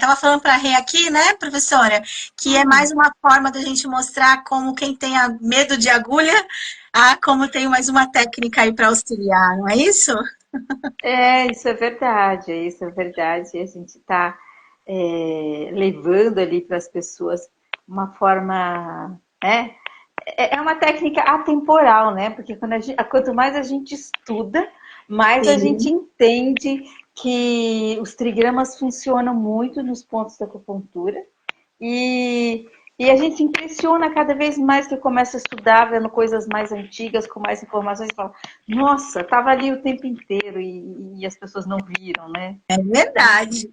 Estava falando para a Rê aqui, né, professora, que é mais uma forma da gente mostrar como quem tem medo de agulha, como tem mais uma técnica aí para auxiliar, não é isso? Isso é verdade, isso é verdade. A gente está levando ali para as pessoas uma forma, né? É uma técnica atemporal, né? Porque quanto mais a gente estuda, mais a gente Sim. entende que os trigramas funcionam muito nos pontos da acupuntura e, e a gente se impressiona cada vez mais que começa a estudar, vendo coisas mais antigas, com mais informações, e fala, nossa, estava ali o tempo inteiro e as pessoas não viram, né? É verdade.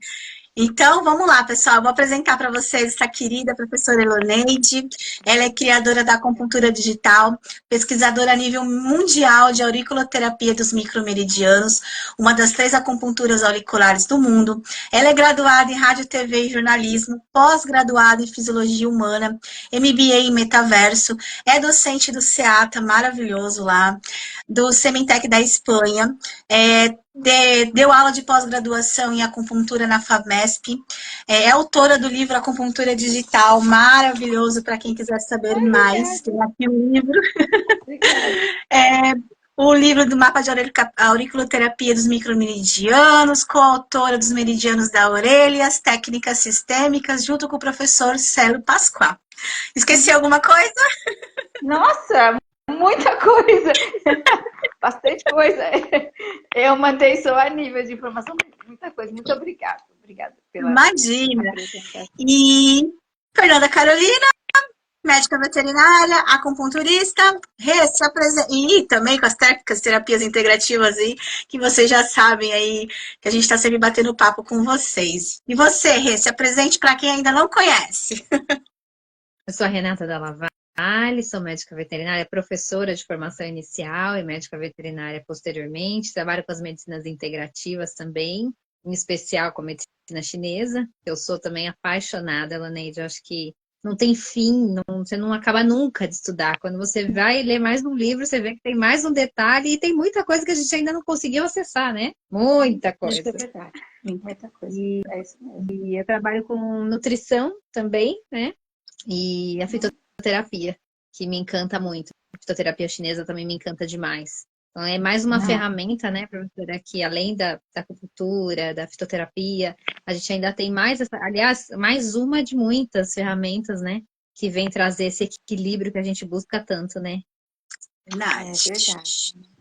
Então, vamos lá, pessoal. Eu vou apresentar para vocês essa querida professora Eloneide. Ela é criadora da acupuntura digital, pesquisadora a nível mundial de auriculoterapia dos micromeridianos, uma das 3 acupunturas auriculares do mundo. Ela é graduada em rádio, TV e jornalismo, pós-graduada em fisiologia humana, MBA em metaverso, é docente do SEATA, maravilhoso lá, do Sementec da Espanha, deu aula de pós-graduação em acupuntura na FAMESP, é autora do livro Acupuntura Digital, maravilhoso para quem quiser saber mais. Tem Obrigada, aqui o livro. obrigada. É, o livro do mapa de auriculoterapia dos micromeridianos, coautora dos meridianos da orelha, as técnicas sistêmicas, junto com o professor Célio Pascoal. Esqueci alguma coisa? Nossa, muita coisa, bastante coisa. Eu mantei só a nível de informação, muita coisa. Muito obrigada, obrigada pela Imagina. apresentação. E Fernanda Carolina, médica veterinária, acupunturista, e também com as técnicas, terapias integrativas aí, que vocês já sabem aí, que a gente está sempre batendo papo com vocês. E você, Rê, se apresente para quem ainda não conhece. Eu sou a Renata Dalla Valle, sou médica veterinária, professora de formação inicial e médica veterinária posteriormente. Trabalho com as medicinas integrativas também, em especial com a medicina chinesa. Eu sou também apaixonada, Laneide. Eu acho que não tem fim, você não acaba nunca de estudar. Quando você vai ler mais um livro, você vê que tem mais um detalhe e tem muita coisa que a gente ainda não conseguiu acessar, né? Muita Isso coisa. é verdade, muita coisa. É isso mesmo. E eu trabalho com nutrição também, né? E a fitoterapia, que me encanta muito. A fitoterapia chinesa também me encanta demais. Então, é mais uma ferramenta, né, professora, que além da acupuntura, da fitoterapia, a gente ainda tem mais, aliás, mais uma de muitas ferramentas, né, que vem trazer esse equilíbrio que a gente busca tanto, né? Verdade. É verdade.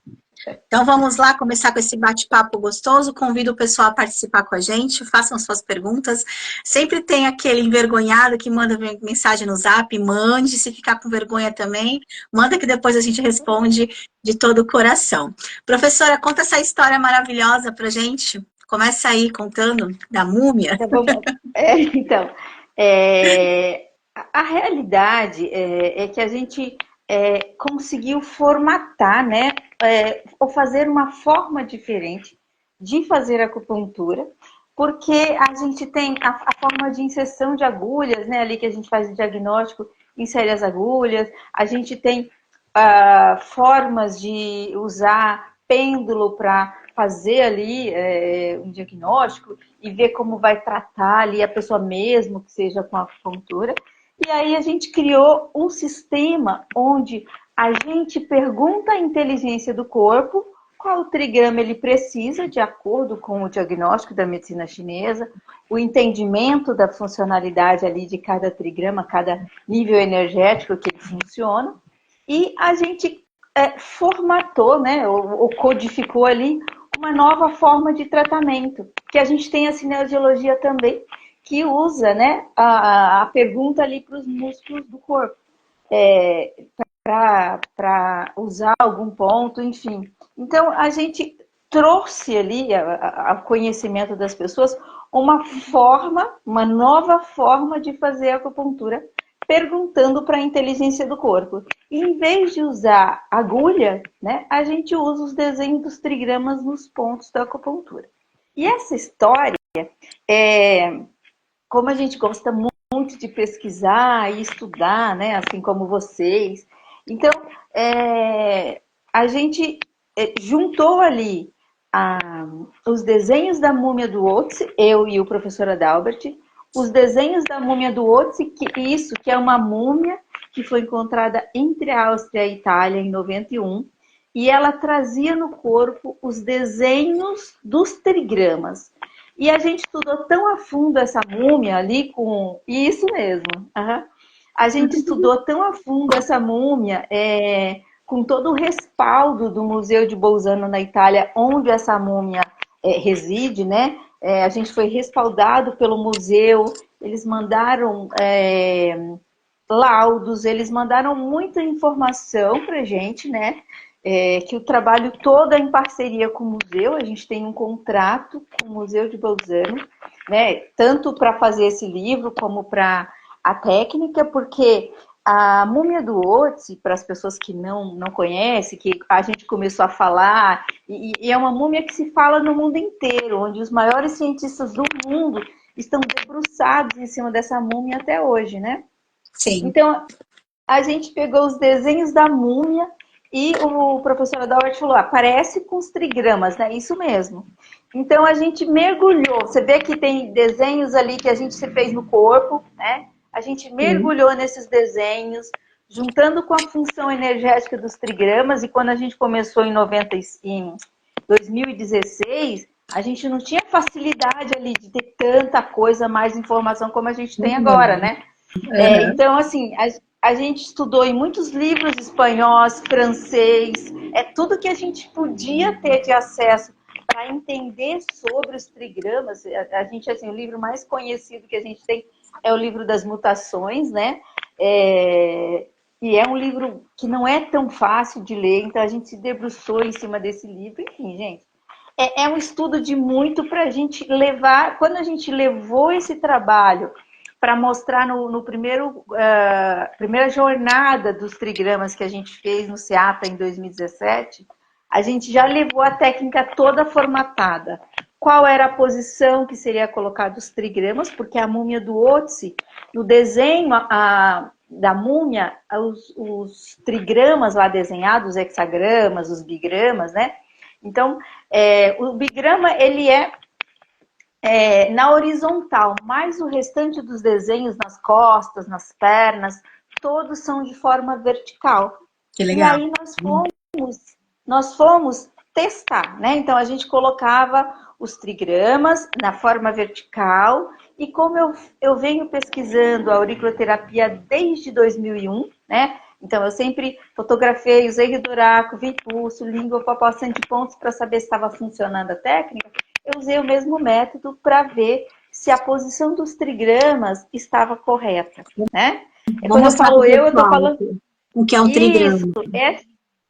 Então vamos lá começar com esse bate-papo gostoso. Convido o pessoal a participar com a gente, façam suas perguntas. Sempre tem aquele envergonhado que manda mensagem no Zap, mande, se ficar com vergonha também, manda que depois a gente responde de todo o coração. Professora, conta essa história maravilhosa pra gente. Começa aí contando da múmia. Então, então, a realidade é que a gente conseguiu formatar, né, ou fazer uma forma diferente de fazer acupuntura, porque a gente tem a forma de inserção de agulhas, né, ali que a gente faz o diagnóstico, insere as agulhas, a gente tem formas de usar pêndulo para fazer ali um diagnóstico e ver como vai tratar ali a pessoa mesmo, que seja com acupuntura. E aí a gente criou um sistema onde a gente pergunta à inteligência do corpo qual trigrama ele precisa, de acordo com o diagnóstico da medicina chinesa, o entendimento da funcionalidade ali de cada trigrama, cada nível energético que ele funciona, e a gente formatou, né, ou codificou ali uma nova forma de tratamento, que a gente tem a cinesiologia também, que usa, né, a pergunta ali para os músculos do corpo, para usar algum ponto, enfim. Então, a gente trouxe ali ao conhecimento das pessoas uma nova forma de fazer acupuntura, perguntando para a inteligência do corpo. E, em vez de usar agulha, né, a gente usa os desenhos dos trigramas nos pontos da acupuntura. E essa história, como a gente gosta muito de pesquisar e estudar, né, assim como vocês, então a gente juntou ali os desenhos da múmia do Otzi, eu e o professor Adalbert, os desenhos da múmia do Otzi, que é uma múmia que foi encontrada entre a Áustria e a Itália em 91, e ela trazia no corpo os desenhos dos trigramas. E a gente estudou tão a fundo essa múmia ali com... Isso mesmo. Uhum. A gente estudou tão a fundo essa múmia, com todo o respaldo do Museu de Bolzano na Itália, onde essa múmia reside, né? A gente foi respaldado pelo museu, eles mandaram laudos, eles mandaram muita informação para a gente, né? Que o trabalho todo é em parceria com o museu, a gente tem um contrato com o Museu de Bolzano, né? Tanto para fazer esse livro como para a técnica, porque a múmia do Otzi, para as pessoas que não conhecem, que a gente começou a falar, e é uma múmia que se fala no mundo inteiro, onde os maiores cientistas do mundo estão debruçados em cima dessa múmia até hoje, né? Sim. Então, a gente pegou os desenhos da múmia e o professor Adalbert falou, parece com os trigramas, né? Isso mesmo. Então, a gente mergulhou. Você vê que tem desenhos ali que a gente se fez no corpo, né? A gente mergulhou nesses desenhos, juntando com a função energética dos trigramas, e quando a gente começou em 2016, a gente não tinha facilidade ali de ter tanta coisa, mais informação como a gente tem agora, né? Então, assim, a gente estudou em muitos livros espanhóis, francês, tudo que a gente podia ter de acesso para entender sobre os trigramas. A gente, assim, o livro mais conhecido que a gente tem é o livro das mutações, né? E é um livro que não é tão fácil de ler, então a gente se debruçou em cima desse livro. Enfim, gente, é um estudo de muito para a gente levar. Quando a gente levou esse trabalho para mostrar no primeira jornada dos trigramas que a gente fez no SEATA em 2017, a gente já levou a técnica toda formatada. Qual era a posição que seria colocada os trigramas, porque a múmia do Otzi, no desenho da múmia, os trigramas lá desenhados, os hexagramas, os bigramas, né? Então, o bigrama, ele na horizontal, mas o restante dos desenhos nas costas, nas pernas, todos são de forma vertical. Que legal. E aí nós fomos testar, né? Então a gente colocava os trigramas na forma vertical, e como eu venho pesquisando a auriculoterapia desde 2001, né? Então eu sempre fotografei, usei Ridoraco, vi pulso, língua, população de pontos para saber se estava funcionando a técnica. Eu usei o mesmo método para ver se a posição dos trigramas estava correta, né? Quando eu falo eu estou falando... O que é um trigrama. Isso,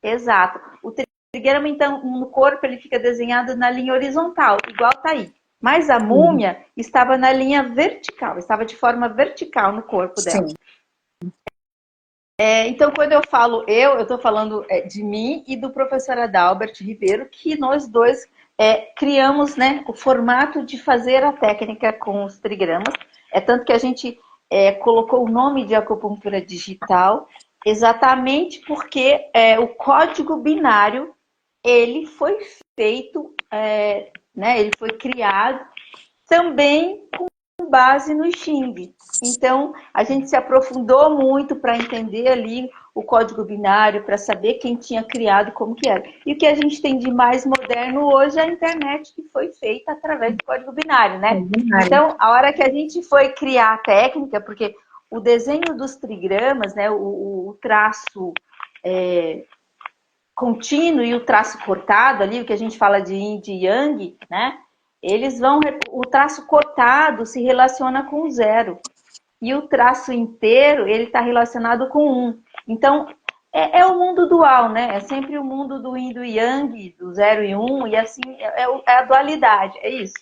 exato. O trigrama, então, no corpo, ele fica desenhado na linha horizontal, igual tá aí. Mas a múmia estava na linha vertical, estava de forma vertical no corpo dela. Então, quando eu falo eu estou falando de mim e do professor Adalbert Ribeiro, que nós dois criamos, né, o formato de fazer a técnica com os trigramas. Tanto que a gente colocou o nome de acupuntura digital, exatamente porque o código binário, ele foi feito, né, ele foi criado também com base no Xing. Então, a gente se aprofundou muito para entender ali o código binário, para saber quem tinha criado, como que era. E o que a gente tem de mais moderno hoje é a internet, que foi feita através do código binário, né? Então, a hora que a gente foi criar a técnica, porque o desenho dos trigramas, né, o traço contínuo e o traço cortado ali, o que a gente fala de yin e yang, né? O traço cortado se relaciona com o 0. E o traço inteiro, ele está relacionado com 1. Então, é o mundo dual, né? É sempre o mundo do yin e do yang, do 0 e 1, e assim, é a dualidade, é isso.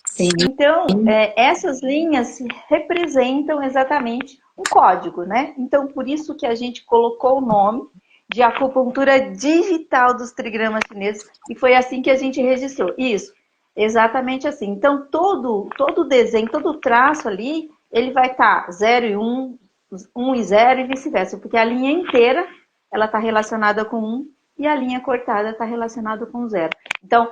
Sim. Então, essas linhas representam exatamente um código, né? Então, por isso que a gente colocou o nome de acupuntura digital dos trigramas chineses, e foi assim que a gente registrou. Isso, exatamente assim. Então, todo desenho, todo traço ali, ele vai estar 0 e 1, 1 e 0 e vice-versa, porque a linha inteira, ela está relacionada com 1 e a linha cortada está relacionada com 0. Então,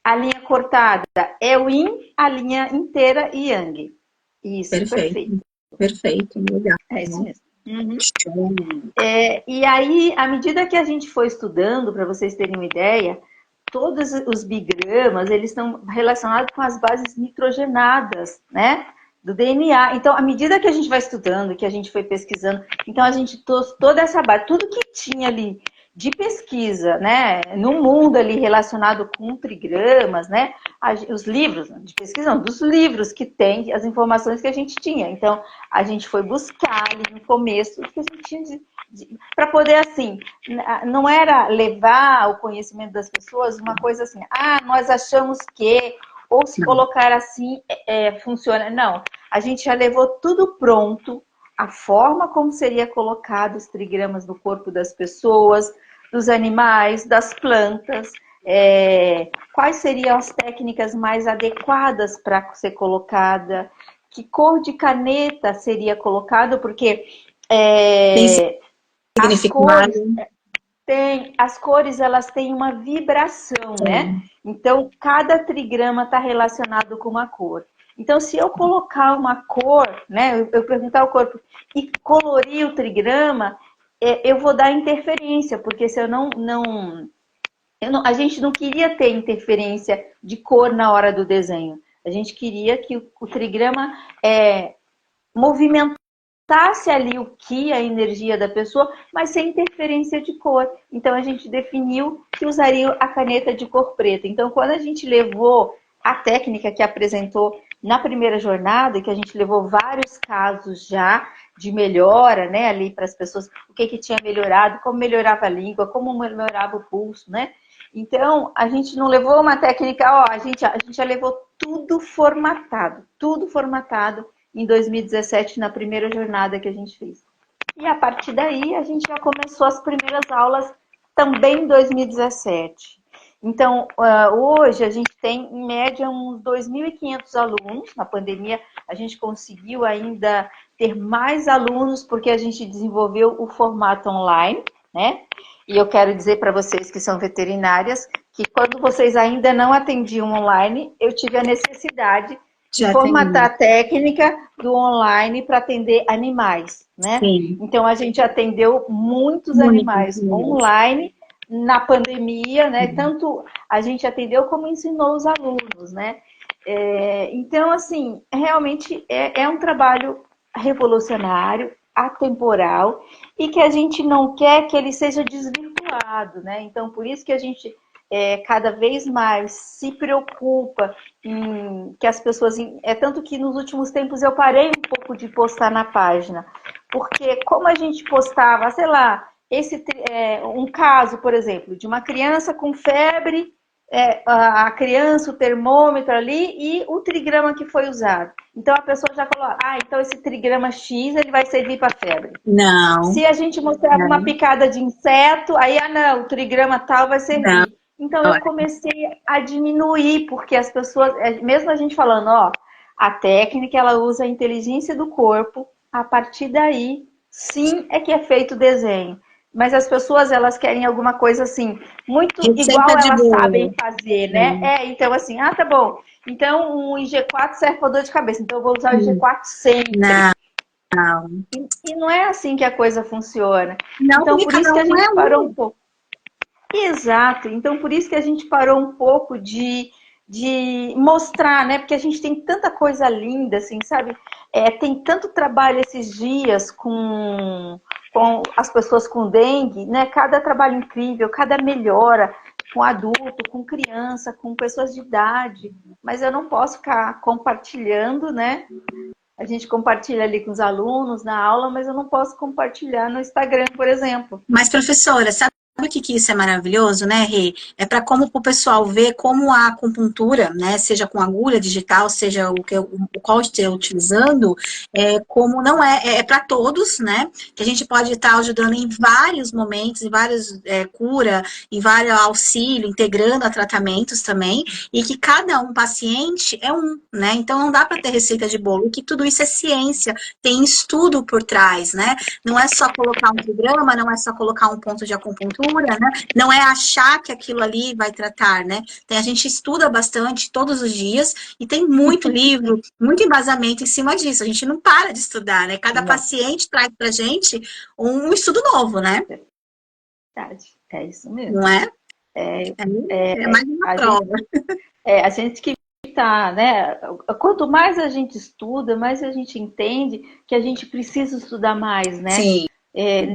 a linha cortada é o Yin, a linha inteira Yang. Isso, Perfeito. Perfeito, legal. É isso mesmo. Uhum. Show. E aí, à medida que a gente foi estudando, para vocês terem uma ideia, todos os bigramas, eles estão relacionados com as bases nitrogenadas, né? Do DNA. Então, à medida que a gente vai estudando, que a gente foi pesquisando, então a gente trouxe toda essa base, tudo que tinha ali de pesquisa, né, no mundo ali relacionado com trigramas, né, os livros de pesquisa, não, dos livros que tem as informações que a gente tinha. Então, a gente foi buscar ali no começo o que a gente tinha para poder, assim, não era levar o conhecimento das pessoas uma coisa assim, nós achamos que, ou se colocar assim, funciona. Não, a gente já levou tudo pronto, a forma como seria colocado os trigramas no corpo das pessoas, dos animais, das plantas, quais seriam as técnicas mais adequadas para ser colocada, que cor de caneta seria colocado, porque as cores elas têm uma vibração, né? Então, cada trigrama está relacionado com uma cor. Então, se eu colocar uma cor, né? Eu perguntar ao corpo e colorir o trigrama, eu vou dar interferência, porque se eu a gente não queria ter interferência de cor na hora do desenho. A gente queria que o trigrama movimentasse ali o ki, a energia da pessoa, mas sem interferência de cor. Então, a gente definiu que usaria a caneta de cor preta. Então, quando a gente levou a técnica que apresentou na primeira jornada, que a gente levou vários casos já de melhora, né, ali para as pessoas, o que tinha melhorado, como melhorava a língua, como melhorava o pulso, né? Então, a gente não levou uma técnica, a gente já levou tudo formatado em 2017, na primeira jornada que a gente fez. E a partir daí, a gente já começou as primeiras aulas também em 2017. Então, hoje a gente tem, em média, uns 2.500 alunos. Na pandemia, a gente conseguiu ainda ter mais alunos, porque a gente desenvolveu o formato online, né? E eu quero dizer para vocês que são veterinárias, que quando vocês ainda não atendiam online, eu tive a necessidade de formatar a técnica do online para atender animais, né? Sim. Então, a gente atendeu muitos animais online na pandemia, né? Tanto a gente atendeu como ensinou os alunos, né? Então, assim, realmente é um trabalho revolucionário, atemporal, e que a gente não quer que ele seja desvirtuado, né? Então, por isso que a gente cada vez mais se preocupa em que as pessoas... tanto que nos últimos tempos eu parei um pouco de postar na página, porque como a gente postava, sei lá, um caso, por exemplo, de uma criança com febre, a criança, o termômetro ali e o trigrama que foi usado. Então a pessoa já falou, então esse trigrama X ele vai servir para febre. Não. Se a gente mostrava uma picada de inseto, aí não, o trigrama tal vai servir. Não. Então eu comecei a diminuir, porque as pessoas, mesmo a gente falando, a técnica ela usa a inteligência do corpo, a partir daí sim é que é feito o desenho. Mas as pessoas, elas querem alguma coisa assim, muito igual elas sabem fazer, né? Então assim, tá bom. Então um IG4 serve para dor de cabeça, então eu vou usar o IG4 sempre. Não. E não é assim que a coisa funciona. Não, então por isso que a gente parou um pouco. Exato. Então por isso que a gente parou um pouco de mostrar, né? Porque a gente tem tanta coisa linda, assim, sabe? Tem tanto trabalho esses dias com as pessoas com dengue, né? Cada trabalho incrível, cada melhora com adulto, com criança, com pessoas de idade. Mas eu não posso ficar compartilhando, né? A gente compartilha ali com os alunos na aula, mas eu não posso compartilhar no Instagram, por exemplo. Mas, professora, sabe o que isso é maravilhoso, né, Rê? É para como o pessoal ver como a acupuntura, né, seja com agulha digital, seja o qual esteja utilizando, como não é para todos, né? Que a gente pode estar ajudando em vários momentos, em vários cura, em vários auxílio, integrando a tratamentos também, e que cada paciente é né? Então não dá para ter receita de bolo, que tudo isso é ciência, tem estudo por trás, né? Não é só colocar um programa, não é só colocar um ponto de acupuntura, acupuntura, né? Não é achar que aquilo ali vai tratar, né? A gente estuda bastante todos os dias e tem muito livro, muito embasamento em cima disso. A gente não para de estudar, né? Cada Não, paciente traz pra gente um estudo novo, né? verdade. É isso mesmo. Não é? É, É mais uma prova. a gente que tá, né? Quanto mais a gente estuda, mais a gente entende que a gente precisa estudar mais, né? Sim.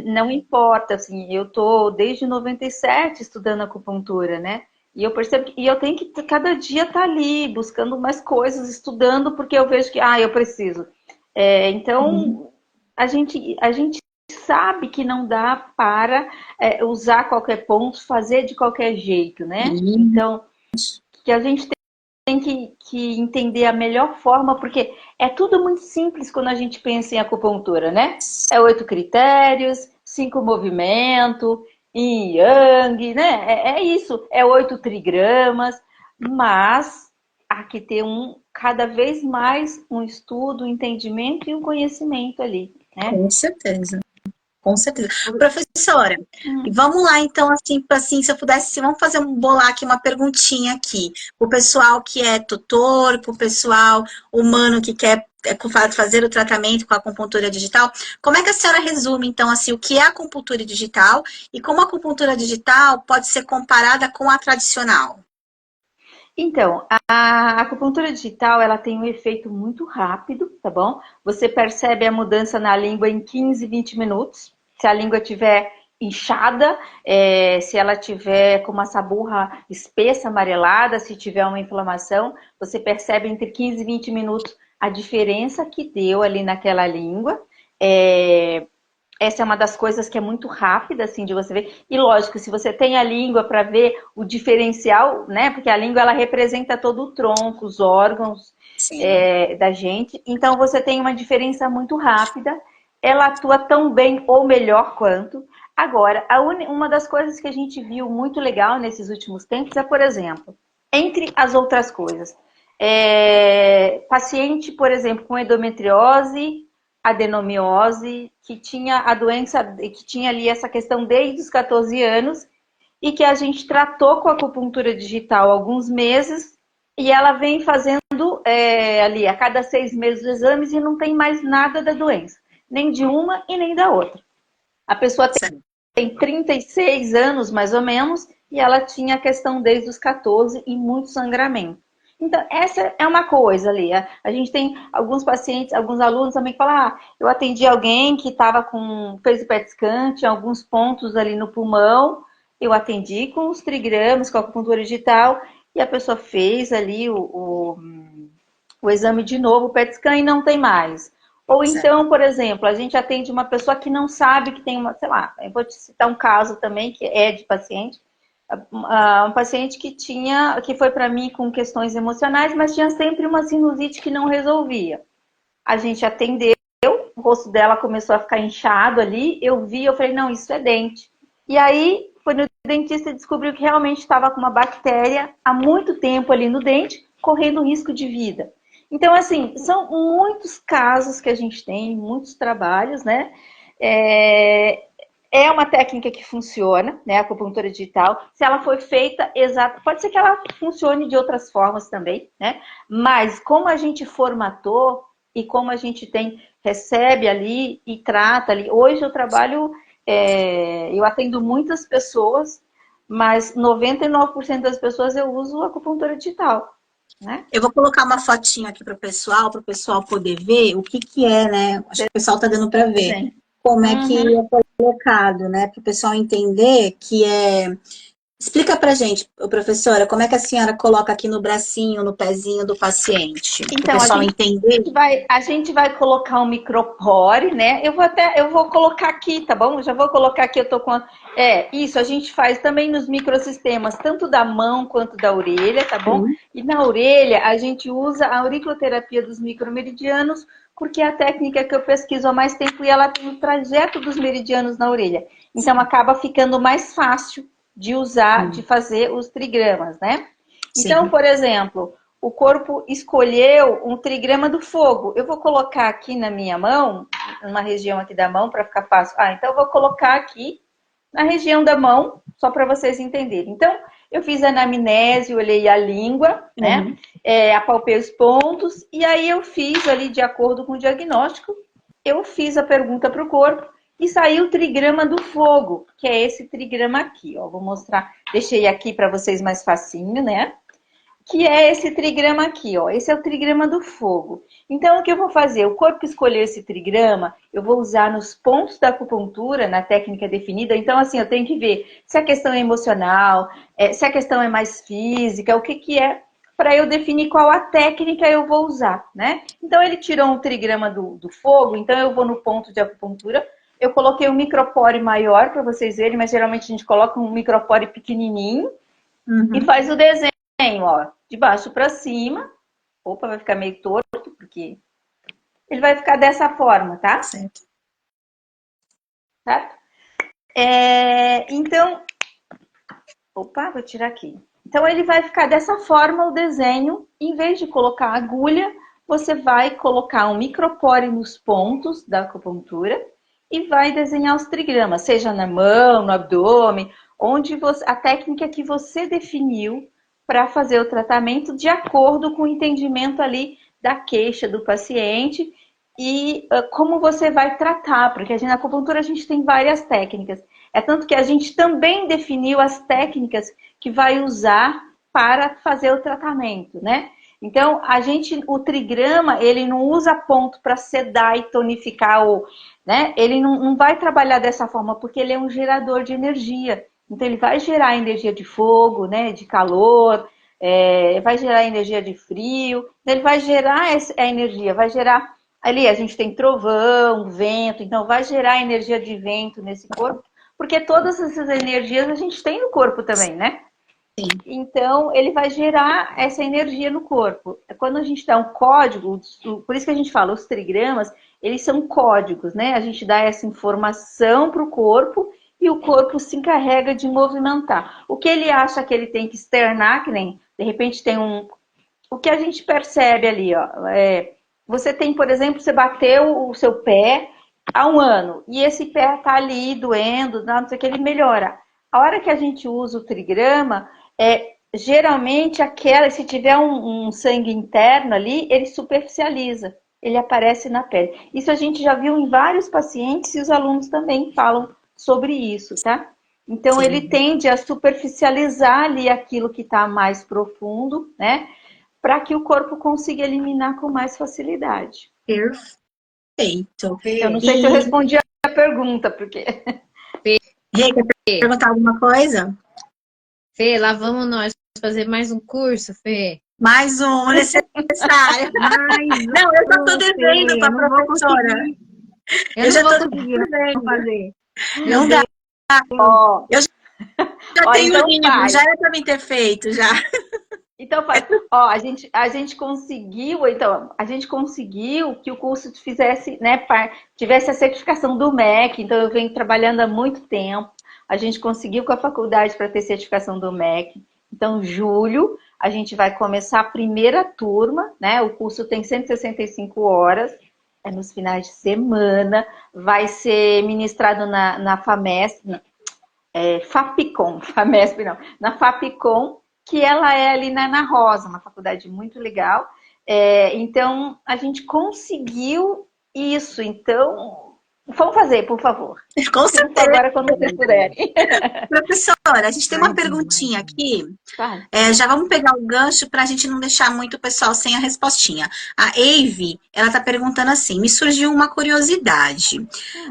Não importa, assim, eu tô desde 97 estudando acupuntura, né? E eu percebo que eu tenho que cada dia estar ali buscando mais coisas, estudando, porque eu vejo que eu preciso. Então a gente sabe que não dá para usar qualquer ponto, fazer de qualquer jeito, né? Então que a gente tem que entender a melhor forma, porque é tudo muito simples quando a gente pensa em acupuntura, né? É 8 critérios, 5 movimentos, yin yang, né? É isso, é 8 trigramas, mas há que ter cada vez mais um estudo, um entendimento e um conhecimento ali, né? Com certeza. Com certeza. Professora, e vamos lá então, assim, se eu pudesse, vamos bolar aqui uma perguntinha aqui, o pessoal que é tutor, para o pessoal humano que quer fazer o tratamento com a acupuntura digital, como é que a senhora resume, então, assim, o que é a acupuntura digital e como a acupuntura digital pode ser comparada com a tradicional? Então, a acupuntura digital, ela tem um efeito muito rápido, tá bom? Você percebe a mudança na língua em 15, 20 minutos. Se a língua estiver inchada, se ela tiver com uma saburra espessa, amarelada, se tiver uma inflamação, você percebe entre 15 e 20 minutos a diferença que deu ali naquela língua. Essa é uma das coisas que é muito rápida, assim, de você ver. E lógico, se você tem a língua para ver o diferencial, né? Porque a língua, ela representa todo o tronco, os órgãos da gente. Então, você tem uma diferença muito rápida. Ela atua tão bem ou melhor quanto. Agora, uma das coisas que a gente viu muito legal nesses últimos tempos é, por exemplo, entre as outras coisas, paciente, por exemplo, com endometriose, adenomiose, que tinha a doença, que tinha ali essa questão desde os 14 anos e que a gente tratou com a acupuntura digital há alguns meses e ela vem fazendo ali a cada 6 meses os exames e não tem mais nada da doença, nem de uma e nem da outra. A pessoa tem 36 anos, mais ou menos, e ela tinha a questão desde os 14 e muito sangramento. Então, essa é uma coisa ali. A gente tem alguns pacientes, alguns alunos também que falam, eu atendi alguém que fez o PET scan, tinha alguns pontos ali no pulmão, eu atendi com os trigramas, com a acupuntura digital, e a pessoa fez ali o exame de novo, o PET scan, e não tem mais. Ou então, por exemplo, a gente atende uma pessoa que não sabe que tem uma, sei lá, eu vou te citar um caso também, que é de paciente, um paciente que foi para mim com questões emocionais, mas tinha sempre uma sinusite que não resolvia. A gente atendeu, o rosto dela começou a ficar inchado ali, eu falei, não, isso é dente. E aí, foi no dentista e descobriu que realmente estava com uma bactéria há muito tempo ali no dente, correndo risco de vida. Então, assim, são muitos casos que a gente tem, muitos trabalhos, né? É uma técnica que funciona, né? A acupuntura digital. Se ela foi feita exata, pode ser que ela funcione de outras formas também, né? Mas como a gente formatou e como a gente recebe ali e trata ali. Hoje eu trabalho, eu atendo muitas pessoas, mas 99% das pessoas eu uso acupuntura digital. Né? Eu vou colocar uma fotinha aqui para o pessoal poder ver o que é, né? Acho que o pessoal está dando para ver. Sim. Como é que é colocado, né? Para o pessoal entender que é... Explica pra gente, professora, como é que a senhora coloca aqui no bracinho, no pezinho do paciente? Então, o pessoal entender. A gente vai colocar um micropore, né? Eu vou colocar aqui, tá bom? Eu já vou colocar aqui, eu tô com... isso a gente faz também nos microsistemas, tanto da mão quanto da orelha, tá bom? E na orelha, a gente usa a auriculoterapia dos micromeridianos, porque é a técnica que eu pesquiso há mais tempo e ela tem o trajeto dos meridianos na orelha. Então, acaba ficando mais fácil de usar, de fazer os trigramas, né? Então, por exemplo, o corpo escolheu um trigrama do fogo. Eu vou colocar aqui na minha mão, numa região aqui da mão, para ficar fácil. Então eu vou colocar aqui na região da mão, só para vocês entenderem. Então, eu fiz anamnese, olhei a língua, né? Apalpei os pontos, e aí eu fiz ali, de acordo com o diagnóstico, eu fiz a pergunta para o corpo e saiu o trigrama do fogo, que é esse trigrama aqui, ó. Vou mostrar, deixei aqui para vocês mais facinho, né? Que é esse trigrama aqui, ó. Esse é o trigrama do fogo. Então, o que eu vou fazer? O corpo escolheu esse trigrama, eu vou usar nos pontos da acupuntura, na técnica definida. Então, assim, eu tenho que ver se a questão é emocional, se a questão é mais física, o que que é, para eu definir qual a técnica eu vou usar, né? Então, ele tirou um trigrama do fogo, então eu vou no ponto de acupuntura, eu coloquei um micropore maior, para vocês verem, mas geralmente a gente coloca um micropore pequenininho e faz o desenho, ó, de baixo para cima. Opa, vai ficar meio torto, porque ele vai ficar dessa forma, tá? Certo. Certo? Então, opa, vou tirar aqui. Então, ele vai ficar dessa forma o desenho. Em vez de colocar agulha, você vai colocar um micropore nos pontos da acupuntura e vai desenhar os trigramas, seja na mão, no abdômen, onde a técnica que você definiu para fazer o tratamento de acordo com o entendimento ali da queixa do paciente e como você vai tratar, porque na acupuntura a gente tem várias técnicas. É tanto que a gente também definiu as técnicas que vai usar para fazer o tratamento, né? Então, o trigrama, ele não usa ponto para sedar e tonificar, né? Ele não vai trabalhar dessa forma, porque ele é um gerador de energia. Então, ele vai gerar energia de fogo, né? De calor, vai gerar energia de frio. Ele vai gerar a energia, vai gerar... Ali, a gente tem trovão, vento, então vai gerar energia de vento nesse corpo, porque todas essas energias a gente tem no corpo também, né? Sim. Então, ele vai gerar essa energia no corpo. Quando a gente dá um código, por isso que a gente fala, os trigramas, eles são códigos, né? A gente dá essa informação para o corpo e o corpo se encarrega de movimentar. O que ele acha que ele tem que externar, que nem, de repente tem o que a gente percebe ali, ó, você tem, por exemplo, você bateu o seu pé há um ano e esse pé tá ali doendo, não sei o que, ele melhora. A hora que a gente usa o trigrama, geralmente se tiver um sangue interno ali, ele superficializa, ele aparece na pele. Isso a gente já viu em vários pacientes e os alunos também falam sobre isso, tá? Então, Sim. ele tende a superficializar ali aquilo que está mais profundo, né? Para que o corpo consiga eliminar com mais facilidade. Perfeito. Eu não sei se eu respondi a pergunta, porque... Rê, quer perguntar alguma coisa? Fê, lá vamos nós fazer mais um curso, Fê. Mais um necessário. Não, eu já estou devendo para a professora. Eu já estou vou conseguir fazer. Não dá. Ó, eu já tenho então livro, já era para mim ter feito, já. Então, ó, a gente conseguiu que o curso fizesse, né, tivesse a certificação do MEC, então eu venho trabalhando há muito tempo. A gente conseguiu com a faculdade para ter certificação do MEC. Então, julho, a gente vai começar a primeira turma, né? O curso tem 165 horas, nos finais de semana, vai ser ministrado na FAMESP, FAPCOM, FAMESP não, na FAPCOM, que ela é ali na Ana Rosa, uma faculdade muito legal. Então, a gente conseguiu isso. Então, vamos fazer, por favor. Com certeza. Agora, quando vocês puderem. Professora, a gente tem uma perguntinha aqui. Já vamos pegar o gancho para a gente não deixar muito o pessoal sem a respostinha. A Eve, ela está perguntando assim, me surgiu uma curiosidade.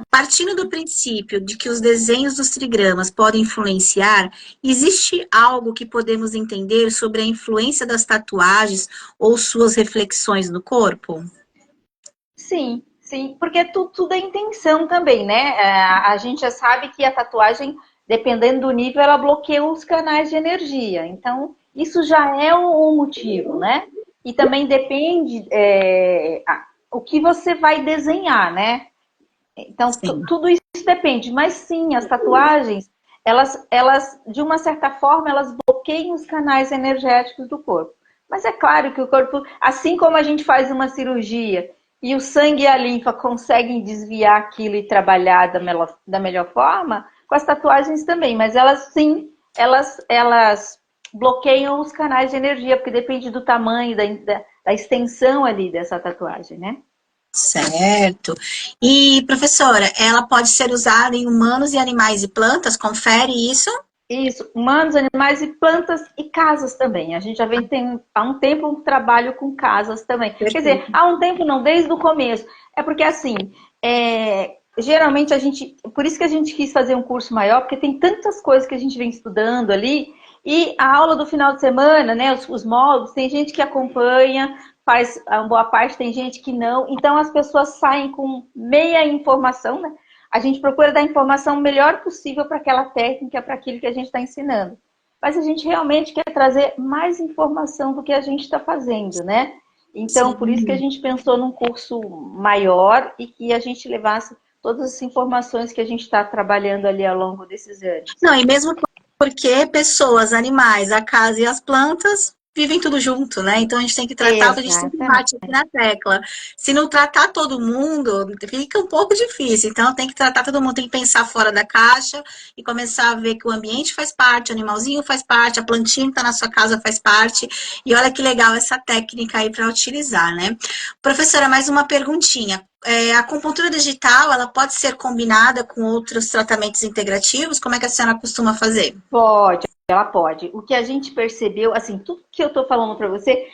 Partindo do princípio de que os desenhos dos trigramas podem influenciar, existe algo que podemos entender sobre a influência das tatuagens ou suas reflexões no corpo? Sim. Sim, porque tudo é intenção também, né? A gente já sabe que a tatuagem, dependendo do nível, ela bloqueia os canais de energia. Então, isso já é um motivo, né? E também depende o que você vai desenhar, né? Então, tudo isso depende. Mas sim, as tatuagens, elas, de uma certa forma, elas bloqueiam os canais energéticos do corpo. Mas é claro que o corpo, assim como a gente faz uma cirurgia e o sangue e a linfa conseguem desviar aquilo e trabalhar da melhor forma, com as tatuagens também, mas elas sim, elas bloqueiam os canais de energia, porque depende do tamanho, da extensão ali dessa tatuagem, né? Certo. E, professora, ela pode ser usada em humanos e animais e plantas? Confere isso? Isso, humanos, animais e plantas e casas também. A gente já vem há um tempo um trabalho com casas também. Quer dizer, Perfeito. há um tempo não, desde o começo. É porque assim, geralmente a gente. Por isso que a gente quis fazer um curso maior, porque tem tantas coisas que a gente vem estudando ali. E a aula do final de semana, né? Os módulos, tem gente que acompanha, faz uma boa parte, tem gente que não. Então as pessoas saem com meia informação, né? A gente procura dar a informação melhor possível para aquela técnica, para aquilo que a gente está ensinando. Mas a gente realmente quer trazer mais informação do que a gente está fazendo, né? Então, por isso que a Sim. gente pensou num curso maior e que a gente levasse todas as informações que a gente está trabalhando ali ao longo desses anos. Não, e mesmo porque pessoas, animais, a casa e as plantas vivem tudo junto, né? Então a gente tem que tratar o que a gente sempre Exatamente. bate aqui na tecla. Se não tratar todo mundo, fica um pouco difícil. Então tem que tratar todo mundo, tem que pensar fora da caixa e começar a ver que o ambiente faz parte, o animalzinho faz parte, a plantinha que está na sua casa faz parte. E olha que legal essa técnica aí para utilizar, né? Professora, mais uma perguntinha. A acupuntura digital, ela pode ser combinada com outros tratamentos integrativos? Como é que a senhora costuma fazer? Pode, ela pode. O que a gente percebeu, assim, tudo que eu estou falando para você,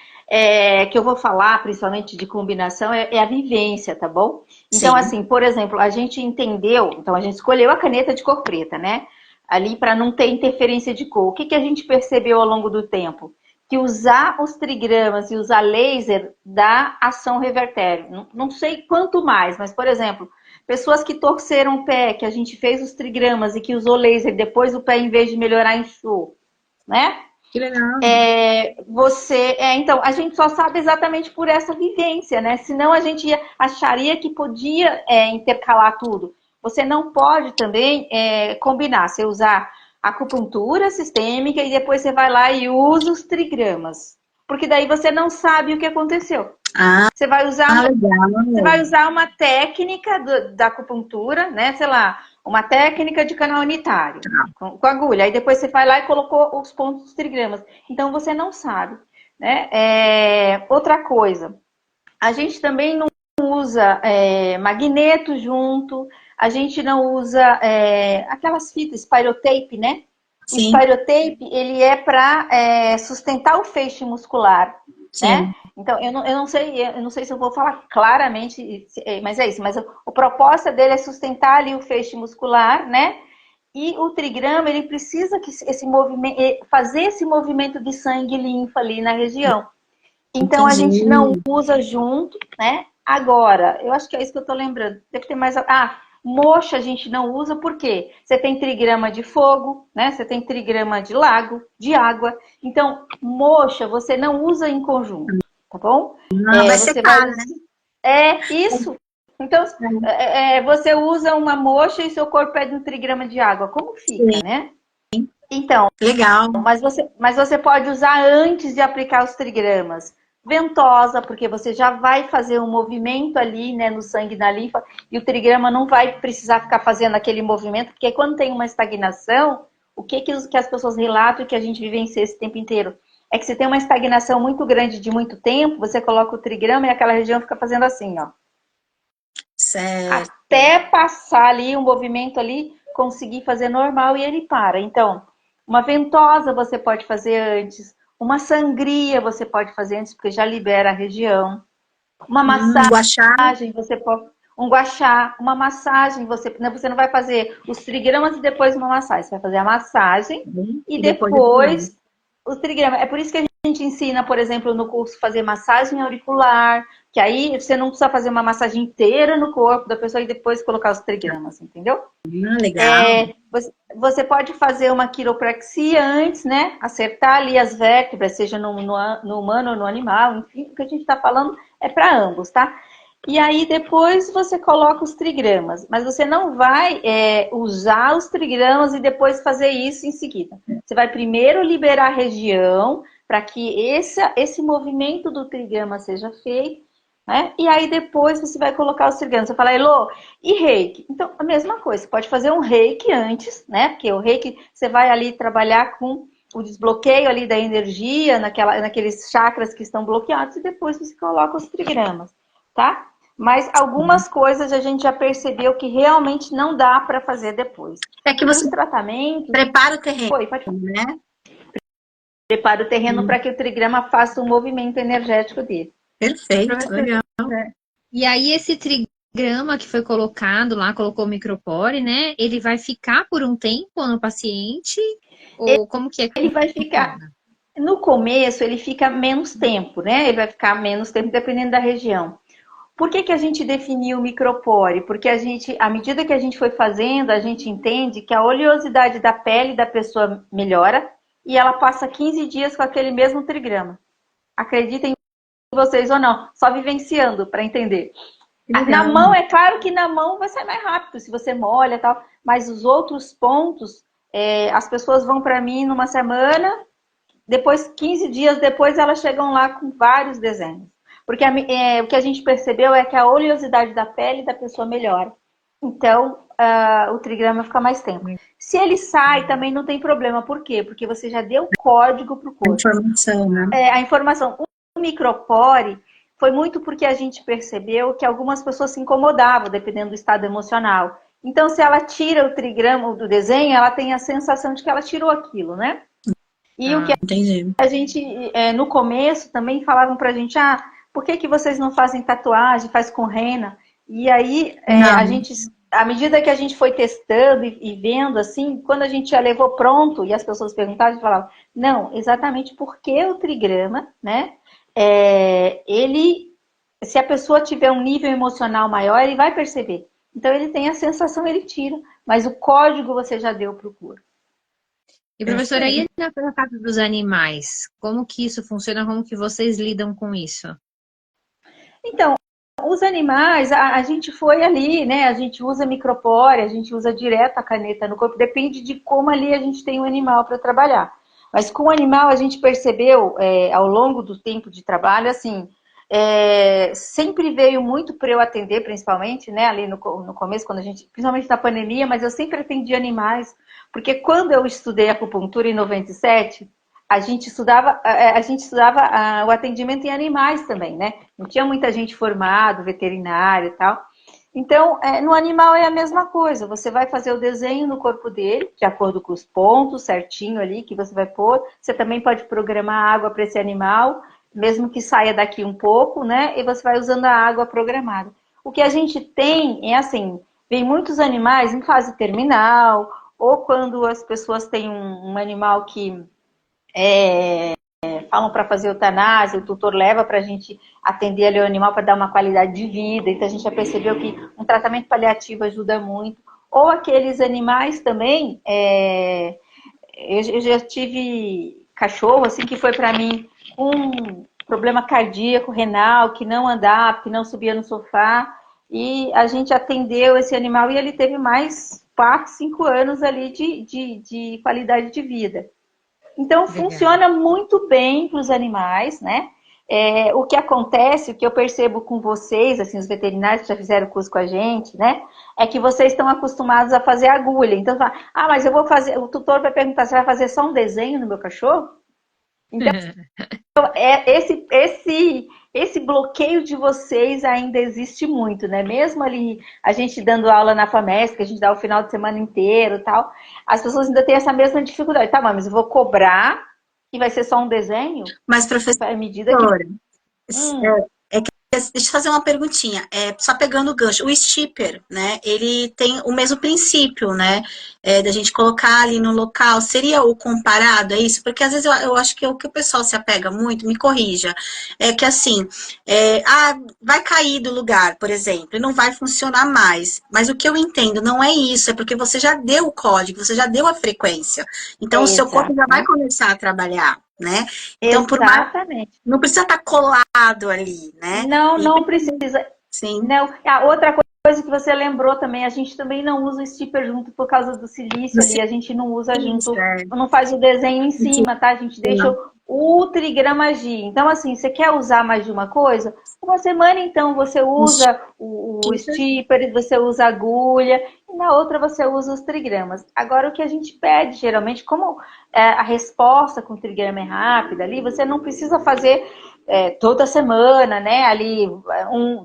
que eu vou falar principalmente de combinação, é a vivência, tá bom? Então, Sim. assim, por exemplo, a gente entendeu, então a gente escolheu a caneta de cor preta, né? Ali para não ter interferência de cor. O que a gente percebeu ao longo do tempo? Que usar os trigramas e usar laser dá ação revertério. Não sei quanto mais, mas, por exemplo, pessoas que torceram o pé, que a gente fez os trigramas e que usou laser, depois o pé, em vez de melhorar, inchou, né? Que legal. Então, a gente só sabe exatamente por essa vivência, né? Senão a gente acharia que podia intercalar tudo. Você não pode também combinar, você usar acupuntura sistêmica e depois você vai lá e usa os trigramas. Porque daí você não sabe o que aconteceu. Ah, Você vai usar você vai legal. usar uma técnica da acupuntura, né? Sei lá, uma técnica de canal unitário, com agulha. Aí depois você vai lá e colocou os pontos dos trigramas. Então você não sabe, né? Outra coisa, a gente também não usa magneto junto, a gente não usa aquelas fitas, spirotape, né? O Sim, spirotape, ele é para sustentar o feixe muscular, né? sim. Então, eu não sei se eu vou falar claramente, mas é isso. Mas o propósito dele é sustentar ali o feixe muscular, né? E o trigrama, ele precisa que esse movimento, fazer esse movimento de sangue e linfa ali na região. Então, a gente não Entendi. usa junto, né? Agora, eu acho que é isso que eu tô lembrando. Deve ter mais... moxa a gente não usa, por quê? Você tem trigrama de fogo, né? Você tem trigrama de lago, de água. Então, moxa, você não usa em conjunto, tá bom? Não, vai Você vai... secar, né? Isso. Então, você usa uma moxa e seu corpo pede um trigrama de água. Como fica, Sim, né? Então, legal. mas você pode usar antes de aplicar os trigramas. Ventosa, porque você já vai fazer um movimento ali, né, no sangue, na linfa, e o trigrama não vai precisar ficar fazendo aquele movimento, porque quando tem uma estagnação, o que as pessoas relatam e que a gente vivencia esse tempo inteiro? É que você tem uma estagnação muito grande de muito tempo, você coloca o trigrama e aquela região fica fazendo assim, ó. Certo. Até passar ali um movimento ali, conseguir fazer normal e ele para. Então, uma ventosa você pode fazer antes, uma sangria você pode fazer antes, porque já libera a região. Uma Guaxá. massagem você pode. Um guachá, uma massagem, você não vai fazer os trigramas e depois uma massagem. Você vai fazer a massagem e E depois eu vou. depois os trigramas. É por isso que a gente ensina, por exemplo, no curso, fazer massagem auricular, que aí você não precisa fazer uma massagem inteira no corpo da pessoa e depois colocar os trigramas, entendeu? Legal. Você pode fazer uma quiropraxia antes, né? Acertar ali as vértebras, seja no humano ou no animal, enfim, o que a gente está falando é para ambos, tá? E aí depois você coloca os trigramas, mas você não vai usar os trigramas e depois fazer isso em seguida. Você vai primeiro liberar a região para que esse movimento do trigrama seja feito né? E aí depois você vai colocar os trigramas. Você fala, Elô, e reiki? Então, a mesma coisa. Você pode fazer um reiki antes, né? Porque o reiki, você vai ali trabalhar com o desbloqueio ali da energia, naqueles chakras que estão bloqueados, e depois você coloca os trigramas, tá? Mas algumas coisas a gente já percebeu que realmente não dá para fazer depois. É que você Os tratamentos... prepara o terreno, Pode falar. né? Prepara o terreno para que o trigrama faça o movimento energético dele. Perfeito, legal. E aí esse trigrama que foi colocado lá, colocou o micropore, né? Ele vai ficar por um tempo no paciente? Ou como que é que Ele vai ficar... funciona? No começo, ele fica menos tempo, né? Ele vai ficar menos tempo dependendo da região. Por que a gente definiu o micropore? Porque à medida que a gente foi fazendo, a gente entende que a oleosidade da pele da pessoa melhora e ela passa 15 dias com aquele mesmo trigrama. Acreditem vocês ou não, só vivenciando para entender. Na mão, é claro que na mão vai ser mais rápido, se você molha e tal, mas os outros pontos, as pessoas vão para mim numa semana, depois, 15 dias depois, elas chegam lá com vários desenhos. Porque o que a gente percebeu é que a oleosidade da pele da pessoa melhora. Então, o trigrama fica mais tempo. Se ele sai, também não tem problema. Por quê? Porque você já deu código para o corpo. Informação, né? A informação. O micropore foi muito porque a gente percebeu que algumas pessoas se incomodavam, dependendo do estado emocional. Então, se ela tira o trigrama do desenho, ela tem a sensação de que ela tirou aquilo, né? E o que entendi. a gente, no começo, também falavam pra gente, por que vocês não fazem tatuagem, faz com rena? E aí, a gente, à medida que a gente foi testando e vendo, assim, quando a gente já levou pronto, e as pessoas perguntavam, a gente falava, não, exatamente porque o trigrama, né, se a pessoa tiver um nível emocional maior, ele vai perceber. Então, ele tem a sensação, ele tira, mas o código você já deu pro corpo. E, professora, aí na casa dos animais, como que isso funciona? Como que vocês lidam com isso? Então, os animais, a gente foi ali, né? A gente usa micropore, a gente usa direto a caneta no corpo, depende de como ali a gente tem o animal para trabalhar. Mas com o animal a gente percebeu, ao longo do tempo de trabalho, assim, sempre veio muito para eu atender, principalmente, né? Ali no começo, quando a gente, principalmente na pandemia, mas eu sempre atendi animais, porque quando eu estudei acupuntura em 97, a gente estudava o atendimento em animais também, né? Não tinha muita gente formada, veterinário e tal. Então, no animal é a mesma coisa. Você vai fazer o desenho no corpo dele, de acordo com os pontos certinho ali que você vai pôr. Você também pode programar água para esse animal, mesmo que saia daqui um pouco, né? E você vai usando a água programada. O que a gente tem é assim, vem muitos animais em fase terminal, ou quando as pessoas têm um animal que falam para fazer eutanásia, o tutor leva para a gente atender ali o animal para dar uma qualidade de vida. Então a gente já percebeu que um tratamento paliativo ajuda muito. Ou aqueles animais também, eu já tive cachorro assim que foi para mim um problema cardíaco, renal, que não andava, que não subia no sofá, e a gente atendeu esse animal e ele teve mais 4, 5 anos ali de qualidade de vida. Então, legal. Funciona muito bem para os animais, né? O que acontece, o que eu percebo com vocês, assim, os veterinários que já fizeram curso com a gente, né? É que vocês estão acostumados a fazer agulha. Então, mas eu vou fazer... O tutor vai perguntar, você vai fazer só um desenho no meu cachorro? Então, esse bloqueio de vocês ainda existe muito, né? Mesmo ali, a gente dando aula na FAMESC, que a gente dá o final de semana inteiro e tal, as pessoas ainda têm essa mesma dificuldade. Tá, mas eu vou cobrar e vai ser só um desenho? Mas, professora, à medida que... Deixa eu fazer uma perguntinha, só pegando o gancho, o stipper, né, ele tem o mesmo princípio, né, da gente colocar ali no local, seria o comparado, é isso? Porque às vezes eu acho que o que o pessoal se apega muito, me corrija, é que assim, vai cair do lugar, por exemplo, e não vai funcionar mais, mas o que eu entendo não é isso, é porque você já deu o código, você já deu a frequência, então o seu corpo já vai começar a trabalhar. Né? Então, exatamente. Não precisa estar colado ali, né? Não precisa. Sim. Não. A outra coisa que você lembrou também, a gente também não usa o stipper junto por causa do silício ali, a gente não usa junto, não faz o desenho em cima, tá? A gente deixa o trigrama G. Então, assim, você quer usar mais de uma coisa? Uma semana, então, você usa o stipper, você usa a agulha, e na outra você usa os trigramas. Agora, o que a gente pede, geralmente, como a resposta com o trigrama é rápida ali, você não precisa fazer toda semana, né? Ali,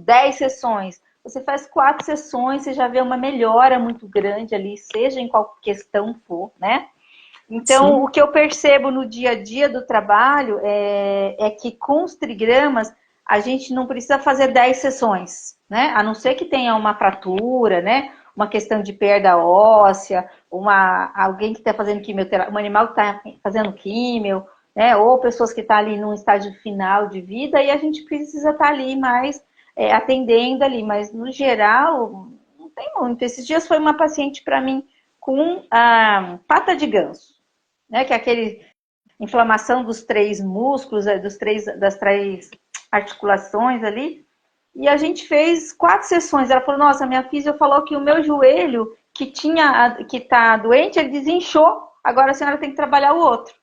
10 sessões. Você faz 4 sessões, você já vê uma melhora muito grande ali, seja em qual questão for, né? Então, Sim. o que eu percebo no dia a dia do trabalho é que com os trigramas a gente não precisa fazer 10 sessões, né? A não ser que tenha uma fratura, né? Uma questão de perda óssea, alguém que está fazendo quimioterapia, um animal que está fazendo químio, né? Ou pessoas que estão ali num estágio final de vida e a gente precisa estar ali mais atendendo ali. Mas, no geral, não tem muito. Esses dias foi uma paciente para mim com a pata de ganso, né? Que é aquele inflamação dos 3 músculos, das 3 articulações ali. E a gente fez 4 sessões. Ela falou: nossa, minha fisio falou que o meu joelho que tá doente, ele desinchou. Agora a senhora tem que trabalhar o outro.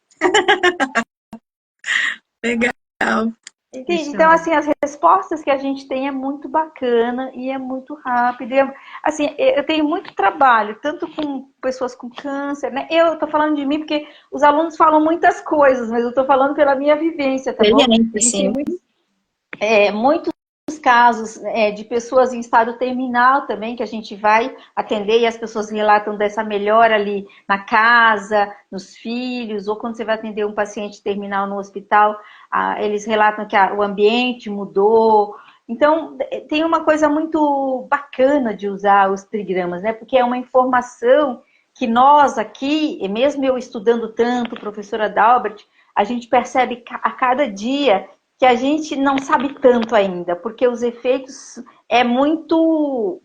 Legal. Entende? Então, assim, as respostas que a gente tem é muito bacana e é muito rápido. Assim, eu tenho muito trabalho, tanto com pessoas com câncer, né? Eu tô falando de mim porque os alunos falam muitas coisas, mas eu tô falando pela minha vivência, tá bom? A gente tem Sim. muitos casos de pessoas em estado terminal também, que a gente vai atender e as pessoas relatam dessa melhora ali na casa, nos filhos, ou quando você vai atender um paciente terminal no hospital, eles relatam que o ambiente mudou. Então, tem uma coisa muito bacana de usar os trigramas, né? Porque é uma informação que nós aqui, mesmo eu estudando tanto, professora Dalbert, a gente percebe a cada dia que a gente não sabe tanto ainda, porque os efeitos é muito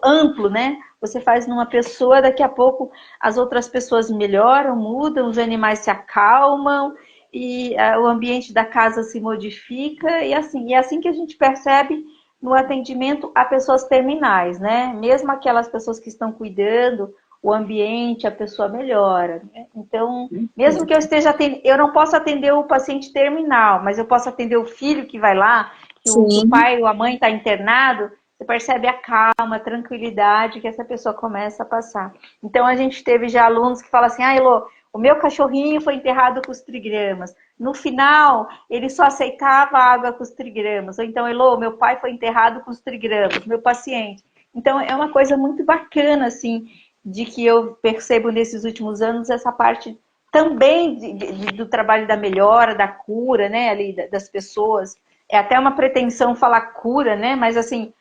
amplo, né? Você faz numa pessoa, daqui a pouco as outras pessoas melhoram, mudam, os animais se acalmam e o ambiente da casa se modifica e é assim que a gente percebe no atendimento a pessoas terminais, né? Mesmo aquelas pessoas que estão cuidando, o ambiente, a pessoa melhora, né? Então, mesmo que eu esteja atendendo, eu não posso atender o paciente terminal, mas eu posso atender o filho que vai lá, que o pai ou a mãe está internado, você percebe a calma, a tranquilidade que essa pessoa começa a passar. Então, a gente teve já alunos que falam assim: Elô, o meu cachorrinho foi enterrado com os trigramas. No final, ele só aceitava água com os trigramas. Ou então, Elô, meu pai foi enterrado com os trigramas, meu paciente. Então, é uma coisa muito bacana, assim, de que eu percebo nesses últimos anos essa parte também do trabalho da melhora, da cura, né, ali das pessoas. É até uma pretensão falar cura, né, mas assim,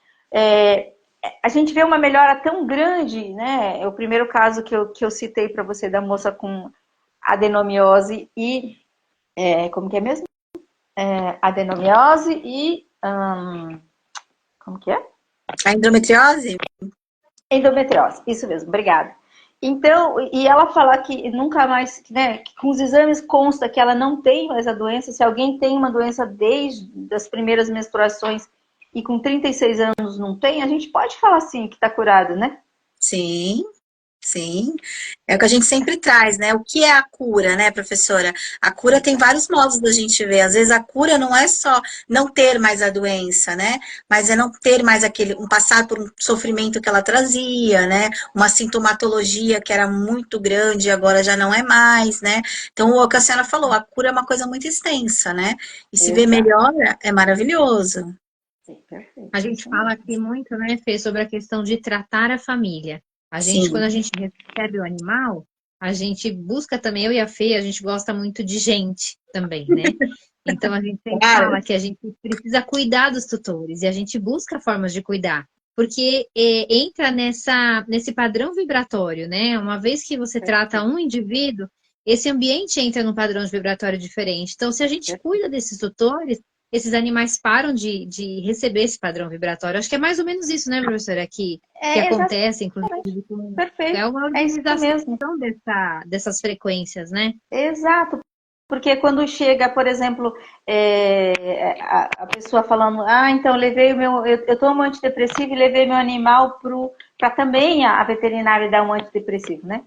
a gente vê uma melhora tão grande, né, é o primeiro caso que eu citei para você da moça com adenomiose e, como que é mesmo? Adenomiose e, como que é? A endometriose? Endometriose, isso mesmo, obrigada. Então, e ela fala que nunca mais, né, que com os exames consta que ela não tem mais a doença. Se alguém tem uma doença desde as primeiras menstruações e com 36 anos não tem, a gente pode falar assim que está curado, né? Sim. Sim, é o que a gente sempre traz, né? O que é a cura, né, professora? A cura tem vários modos da gente ver. Às vezes a cura não é só não ter mais a doença, né? Mas é não ter mais passar por um sofrimento que ela trazia, né? Uma sintomatologia que era muito grande e agora já não é mais, né? Então, o que a senhora falou, a cura é uma coisa muito extensa, né? E se vê Exato. melhora, é maravilhoso. Sim, perfeito. A gente fala aqui muito, né, Fê, sobre a questão de tratar a família. Quando Sim, a gente recebe o animal, a gente busca também, eu e a Fê, a gente gosta muito de gente também, né? Então a gente sempre claro. fala que a gente precisa cuidar dos tutores e a gente busca formas de cuidar. Porque entra nesse padrão vibratório, né? Uma vez que você trata um indivíduo, esse ambiente entra num padrão vibratório diferente. Então, se a gente cuida desses tutores, esses animais param de receber esse padrão vibratório. Acho que é mais ou menos isso, né, professora, que Exatamente. acontece, inclusive, Perfeito. é uma É isso organização mesmo. dessas frequências, né? Exato. Porque quando chega, por exemplo, a pessoa falando, então levei eu tomo antidepressivo e levei meu animal para também a veterinária dar um antidepressivo, né?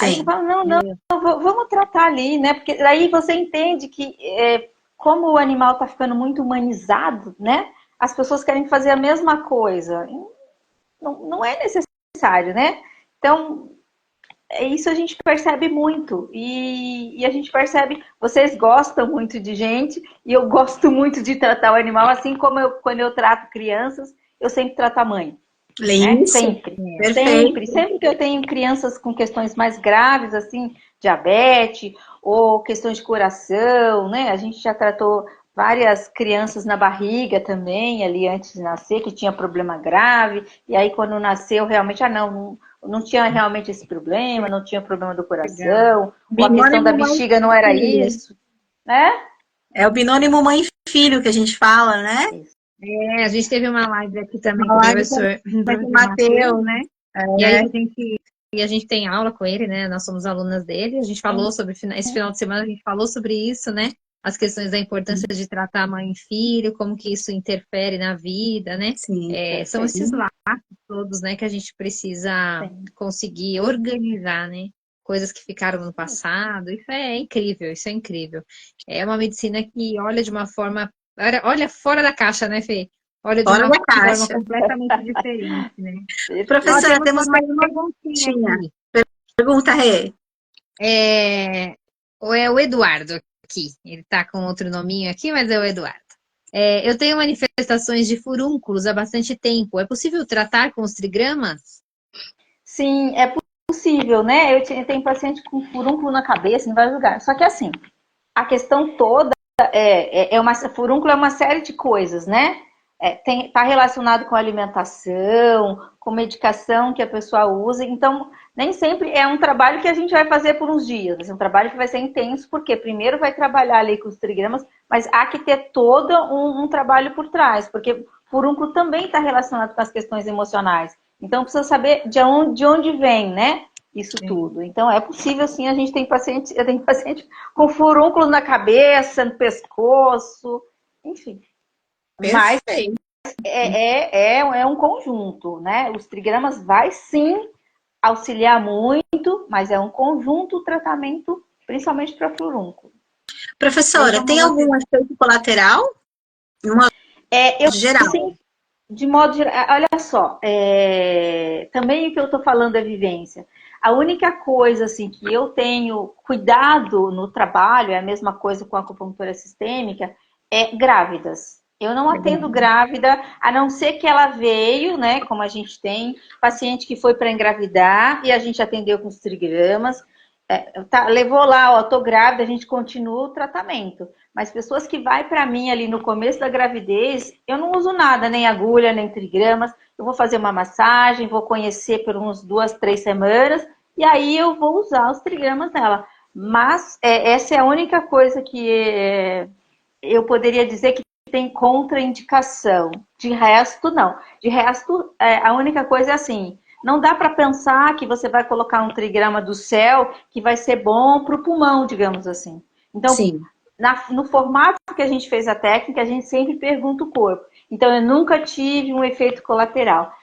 Aí você Sim. fala, não, vamos tratar ali, né? Porque aí você entende que como o animal está ficando muito humanizado, né? As pessoas querem fazer a mesma coisa. Não é necessário, né? Então, isso a gente percebe muito. E a gente percebe, vocês gostam muito de gente, e eu gosto muito de tratar o animal, assim como quando eu trato crianças, eu sempre trato a mãe. Né? Isso. Sempre, Perfeito. sempre que eu tenho crianças com questões mais graves, assim, diabetes ou questões de coração, né? A gente já tratou várias crianças na barriga também, ali antes de nascer, que tinha problema grave, e aí quando nasceu realmente, não tinha realmente esse problema, não tinha problema do Legal. coração, ou a questão da Binônimo bexiga não era mãe-filho. isso, né? É o binônimo mãe-filho que a gente fala, né? A gente teve uma live aqui também Uma com o live com professor o Matheus, Matheus. né? E aí a gente tem aula com ele, né? Nós somos alunas dele. A gente falou sobre esse final de semana, a gente falou sobre isso, né? As questões da importância de tratar mãe e filho, como que isso interfere na vida, né? Sim. São esses laços todos, né, que a gente precisa conseguir organizar, né? Coisas que ficaram no passado. Isso é incrível, isso é incrível. É uma medicina que olha de uma forma. Olha fora da caixa, né, Fê? Olha de Fora uma da forma caixa. completamente diferente, né? Ó, Professora, temos temos uma mais uma voltinha perguntinha. aqui. Pergunta, Rê. Ou é o Eduardo aqui. Ele tá com outro nominho aqui, mas é o Eduardo. Eu tenho manifestações de furúnculos há bastante tempo. É possível tratar com os trigramas? Sim, é possível, né? Eu tenho paciente com furúnculo na cabeça, em vários lugares. Só que assim, a questão toda furúnculo é uma série de coisas, né? Tá relacionado com alimentação, com medicação que a pessoa usa. Então, nem sempre é um trabalho que a gente vai fazer por uns dias. É um trabalho que vai ser intenso, porque primeiro vai trabalhar ali com os trigramas, mas há que ter todo um trabalho por trás, porque furúnculo também está relacionado com as questões emocionais. Então, precisa saber de onde vem, né? Isso tudo. Então, é possível, sim, eu tenho paciente com furúnculos na cabeça, no pescoço, enfim. Mas Perfeito. é um conjunto, né? Os trigramas vai sim auxiliar muito, mas é um conjunto tratamento, principalmente para furúnculo. Professora, tem algum efeito colateral? Uma Eu geral. sim, de modo geral, olha só, também o que eu estou falando é vivência. A única coisa assim que eu tenho cuidado no trabalho, é a mesma coisa com a acupuntura sistêmica, é grávidas. Eu não atendo grávida, a não ser que ela veio, né? Como a gente tem paciente que foi para engravidar e a gente atendeu com os trigramas. Levou lá, ó, tô grávida, a gente continua o tratamento. Mas pessoas que vai para mim ali no começo da gravidez, eu não uso nada, nem agulha, nem trigramas. Eu vou fazer uma massagem, vou conhecer por uns 2, 3 semanas, e aí eu vou usar os trigramas nela. Mas essa é a única coisa que eu poderia dizer que tem contraindicação. De resto, não. De resto, a única coisa é assim, não dá para pensar que você vai colocar um trigrama do céu que vai ser bom para o pulmão, digamos assim. Então, Sim. no formato que a gente fez a técnica, a gente sempre pergunta o corpo. Então, eu nunca tive um efeito colateral.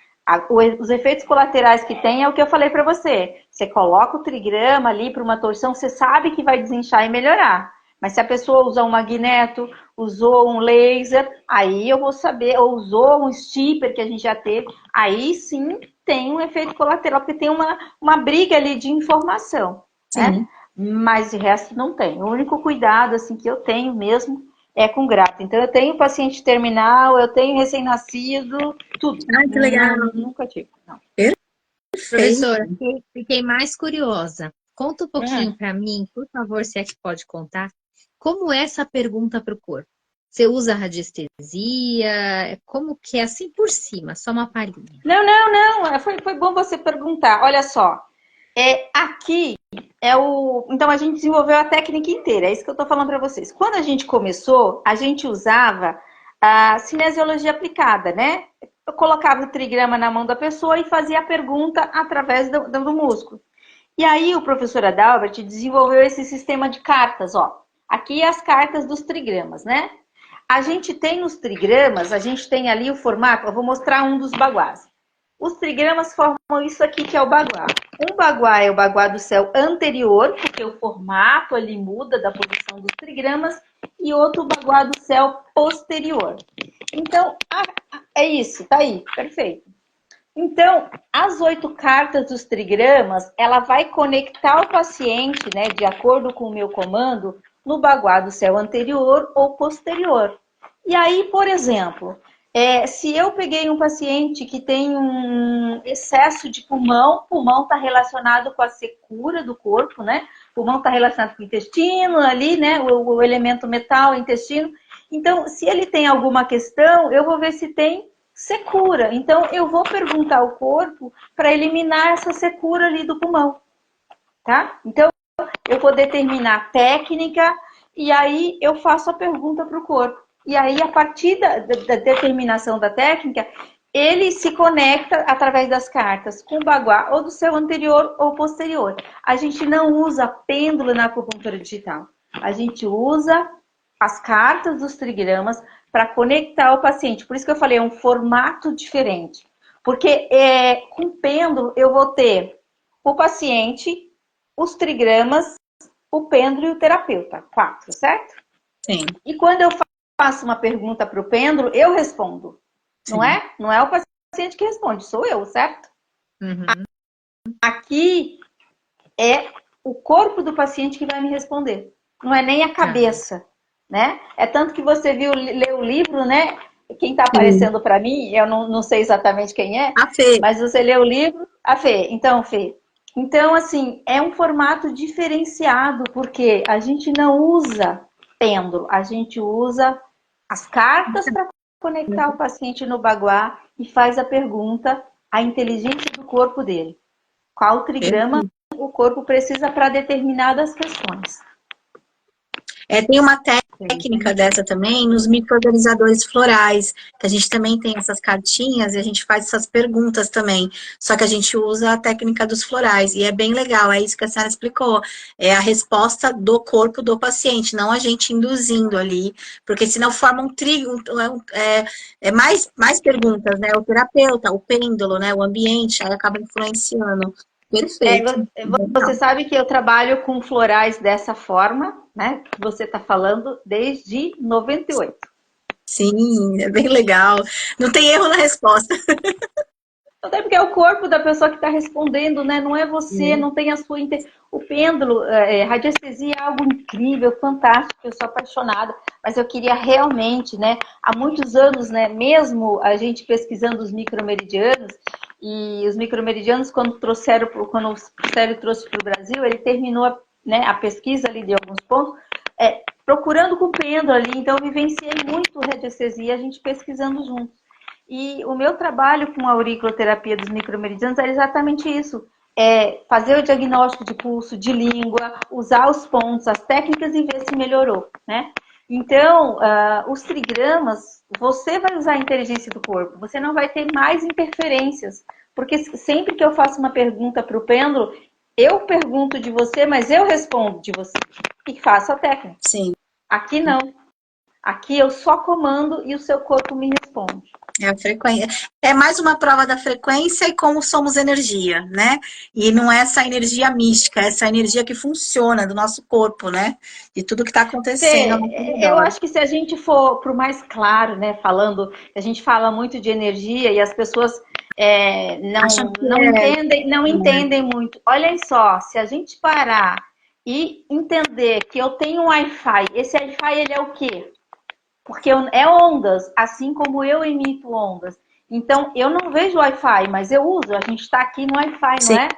Os efeitos colaterais que tem é o que eu falei para você. Você coloca o trigrama ali para uma torção, você sabe que vai desinchar e melhorar. Mas se a pessoa usou um magneto, usou um laser, aí eu vou saber, ou usou um stipper que a gente já teve, aí sim tem um efeito colateral, porque tem uma briga ali de informação, né? Mas de resto não tem. O único cuidado assim que eu tenho mesmo é com grávida. Então eu tenho paciente terminal, eu tenho recém-nascido, tudo. Ai, que legal. Nunca tive, não. Professora, fiquei mais curiosa. Conta um pouquinho para mim, por favor, se é que pode contar, como é essa pergunta para o corpo? Você usa radiestesia? Como que é assim por cima, só uma palhinha? Não. Foi bom você perguntar. Olha só. Aqui Então a gente desenvolveu a técnica inteira, é isso que eu estou falando para vocês. Quando a gente começou, a gente usava a cinesiologia aplicada, né? Eu colocava o trigrama na mão da pessoa e fazia a pergunta através do músculo. E aí o professor Adalbert desenvolveu esse sistema de cartas, ó. Aqui as cartas dos trigramas, né? A gente tem nos trigramas, a gente tem ali o formato, eu vou mostrar um dos baguás. Os trigramas formam isso aqui que é o baguá. Um baguá é o baguá do céu anterior, porque o formato ali muda da posição dos trigramas, e outro baguá do céu posterior. Então, é isso, tá aí, perfeito. Então, as 8 cartas dos trigramas, ela vai conectar o paciente, né, de acordo com o meu comando, no baguá do céu anterior ou posterior. E aí, por exemplo, se eu peguei um paciente que tem um excesso de pulmão, pulmão está relacionado com a secura do corpo, né? Pulmão está relacionado com o intestino ali, né? O elemento metal, o intestino. Então, se ele tem alguma questão, eu vou ver se tem secura. Então, eu vou perguntar ao corpo para eliminar essa secura ali do pulmão, tá? Então, eu vou determinar a técnica e aí eu faço a pergunta para o corpo. E aí, a partir da determinação da técnica, ele se conecta através das cartas com o baguá ou do céu anterior ou posterior. A gente não usa pêndulo na acupuntura digital. A gente usa as cartas dos trigramas para conectar o paciente. Por isso que eu falei, é um formato diferente. Porque com pêndulo eu vou ter o paciente, os trigramas, o pêndulo e o terapeuta. 4, certo? Sim. E quando eu faço uma pergunta para o pêndulo, eu respondo. Sim. Não é? Não é o paciente que responde, sou eu, certo? Uhum. Aqui é o corpo do paciente que vai me responder. Não é nem a cabeça, né? É tanto que você leu o livro, né? Quem está aparecendo para mim, eu não sei exatamente quem é, A Fê. mas você leu o livro, a Fê. Então, Fê. Então, assim, é um formato diferenciado, porque a gente não usa pêndulo, a gente usa as cartas para conectar o paciente no baguá e faz a pergunta, a inteligência do corpo dele. Qual trigrama o corpo precisa para determinadas questões. Tem uma técnica dessa também nos micro-organizadores florais, que a gente também tem essas cartinhas e a gente faz essas perguntas também, só que a gente usa a técnica dos florais, e é bem legal, é isso que a senhora explicou, é a resposta do corpo do paciente, não a gente induzindo ali, porque senão forma um trio, mais perguntas, né, o terapeuta, o pêndulo, né, o ambiente, aí acaba influenciando. Perfeito. Você sabe que eu trabalho com florais dessa forma, né? Que você está falando desde 98. Sim, é bem legal. Não tem erro na resposta. Até porque é o corpo da pessoa que está respondendo, né? Não é você, não tem a sua... O pêndulo, radiestesia é algo incrível, fantástico, eu sou apaixonada. Mas eu queria realmente, né? Há muitos anos, né? Mesmo a gente pesquisando os micromeridianos, e os micromeridianos, quando o Célio trouxe para o Brasil, ele terminou a pesquisa ali de alguns pontos, procurando com o pêndulo ali. Então, eu vivenciei muito radiestesia, a gente pesquisando juntos. E o meu trabalho com a auriculoterapia dos micromeridianos é exatamente isso. Fazer o diagnóstico de pulso, de língua, usar os pontos, as técnicas e ver se melhorou, né? Então, os trigramas, você vai usar a inteligência do corpo, você não vai ter mais interferências, porque sempre que eu faço uma pergunta para o pêndulo, eu pergunto de você, mas eu respondo de você e faço a técnica. Sim. Aqui não. Aqui eu só comando e o seu corpo me responde. É a frequência. É mais uma prova da frequência e como somos energia, né? E não é essa energia mística, é essa energia que funciona do nosso corpo, né? De tudo que está acontecendo. Eu acho que se a gente for para o mais claro, né? Falando, a gente fala muito de energia e as pessoas não entendem muito. Olhem só, se a gente parar e entender que eu tenho um Wi-Fi, esse Wi-Fi ele é o quê? Porque é ondas, assim como eu emito ondas. Então, eu não vejo Wi-Fi, mas eu uso. A gente está aqui no Wi-Fi, não é?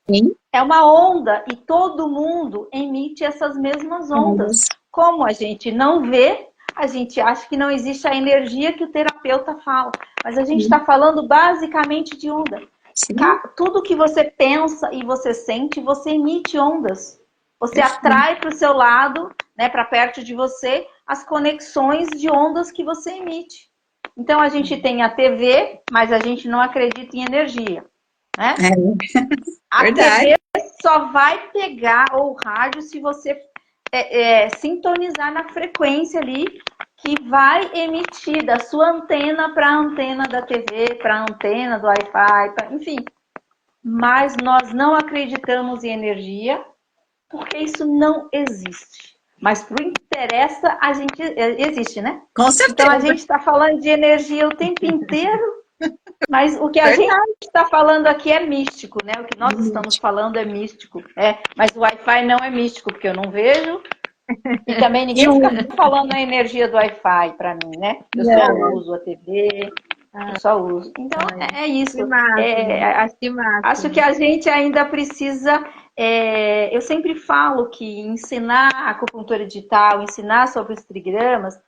Sim. É uma onda e todo mundo emite essas mesmas ondas. Como a gente não vê, a gente acha que não existe a energia que o terapeuta fala. Mas a gente está falando basicamente de onda. Sim. Tudo que você pensa e você sente, você emite ondas. Você atrai para o seu lado, né, para perto de você, as conexões de ondas que você emite. Então, a gente tem a TV, mas a gente não acredita em energia, né? A TV só vai pegar, ou o rádio, se você sintonizar na frequência ali que vai emitir da sua antena para a antena da TV, para a antena do Wi-Fi, enfim. Mas nós não acreditamos em energia, porque isso não existe. Mas para o interessa, a gente existe, né? Com certeza. Então a gente está falando de energia o tempo inteiro, mas o que a gente está falando aqui é místico, né? O que nós estamos falando é místico. Mas o Wi-Fi não é místico, porque eu não vejo. E também ninguém fica falando a energia do Wi-Fi para mim, né? Eu só uso a TV, eu só uso. Então é isso. Acho que a gente ainda precisa. Eu sempre falo que ensinar acupuntura digital, ensinar sobre os trigramas,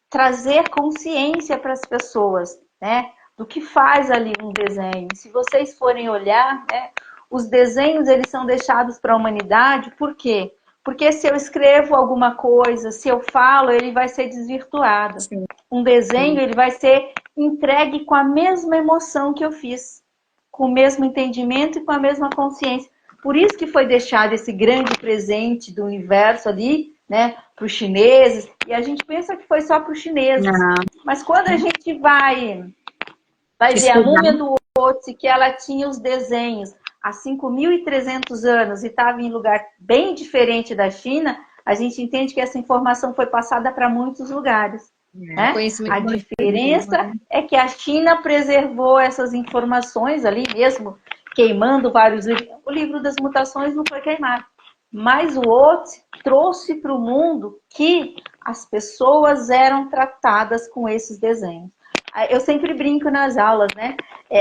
trazer consciência para as pessoas, né? Do que faz ali um desenho. Se vocês forem olhar, né, os desenhos eles são deixados para a humanidade, por quê? Porque se eu escrevo alguma coisa, se eu falo, ele vai ser desvirtuado. Sim. Um desenho, ele vai ser entregue com a mesma emoção que eu fiz, com o mesmo entendimento e com a mesma consciência. Por isso que foi deixado esse grande presente do universo ali, né, para os chineses, e a gente pensa que foi só para os chineses. Não. Mas quando a gente vai ver a múmia do Otzi, que ela tinha os desenhos há 5.300 anos e estava em lugar bem diferente da China, a gente entende que essa informação foi passada para muitos lugares. Né? A diferença é que a China preservou essas informações ali mesmo, queimando vários livros. O livro das mutações não foi queimado. Mas o Otzi trouxe para o mundo que as pessoas eram tratadas com esses desenhos. Eu sempre brinco nas aulas, né?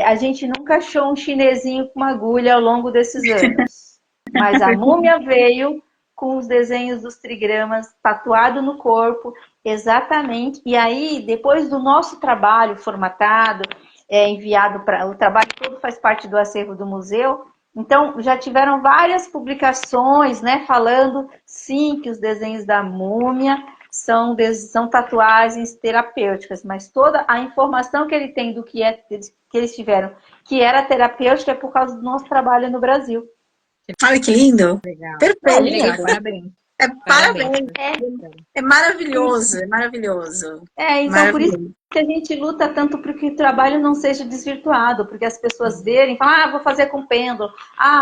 A gente nunca achou um chinesinho com uma agulha ao longo desses anos. Mas a múmia veio com os desenhos dos trigramas tatuado no corpo, exatamente. E aí, depois do nosso trabalho formatado, enviado para... O trabalho todo faz parte do acervo do museu. Então, já tiveram várias publicações, né? Falando, sim, que os desenhos da múmia são tatuagens terapêuticas, mas toda a informação que ele tem do que eles tiveram, que era terapêutica, é por causa do nosso trabalho no Brasil. Olha que lindo! Legal. Perfeito! Parabéns. Parabéns! É maravilhoso, é maravilhoso. Então maravilhoso. Por isso que a gente luta tanto para que o trabalho não seja desvirtuado, porque as pessoas verem, falam, vou fazer com pêndulo,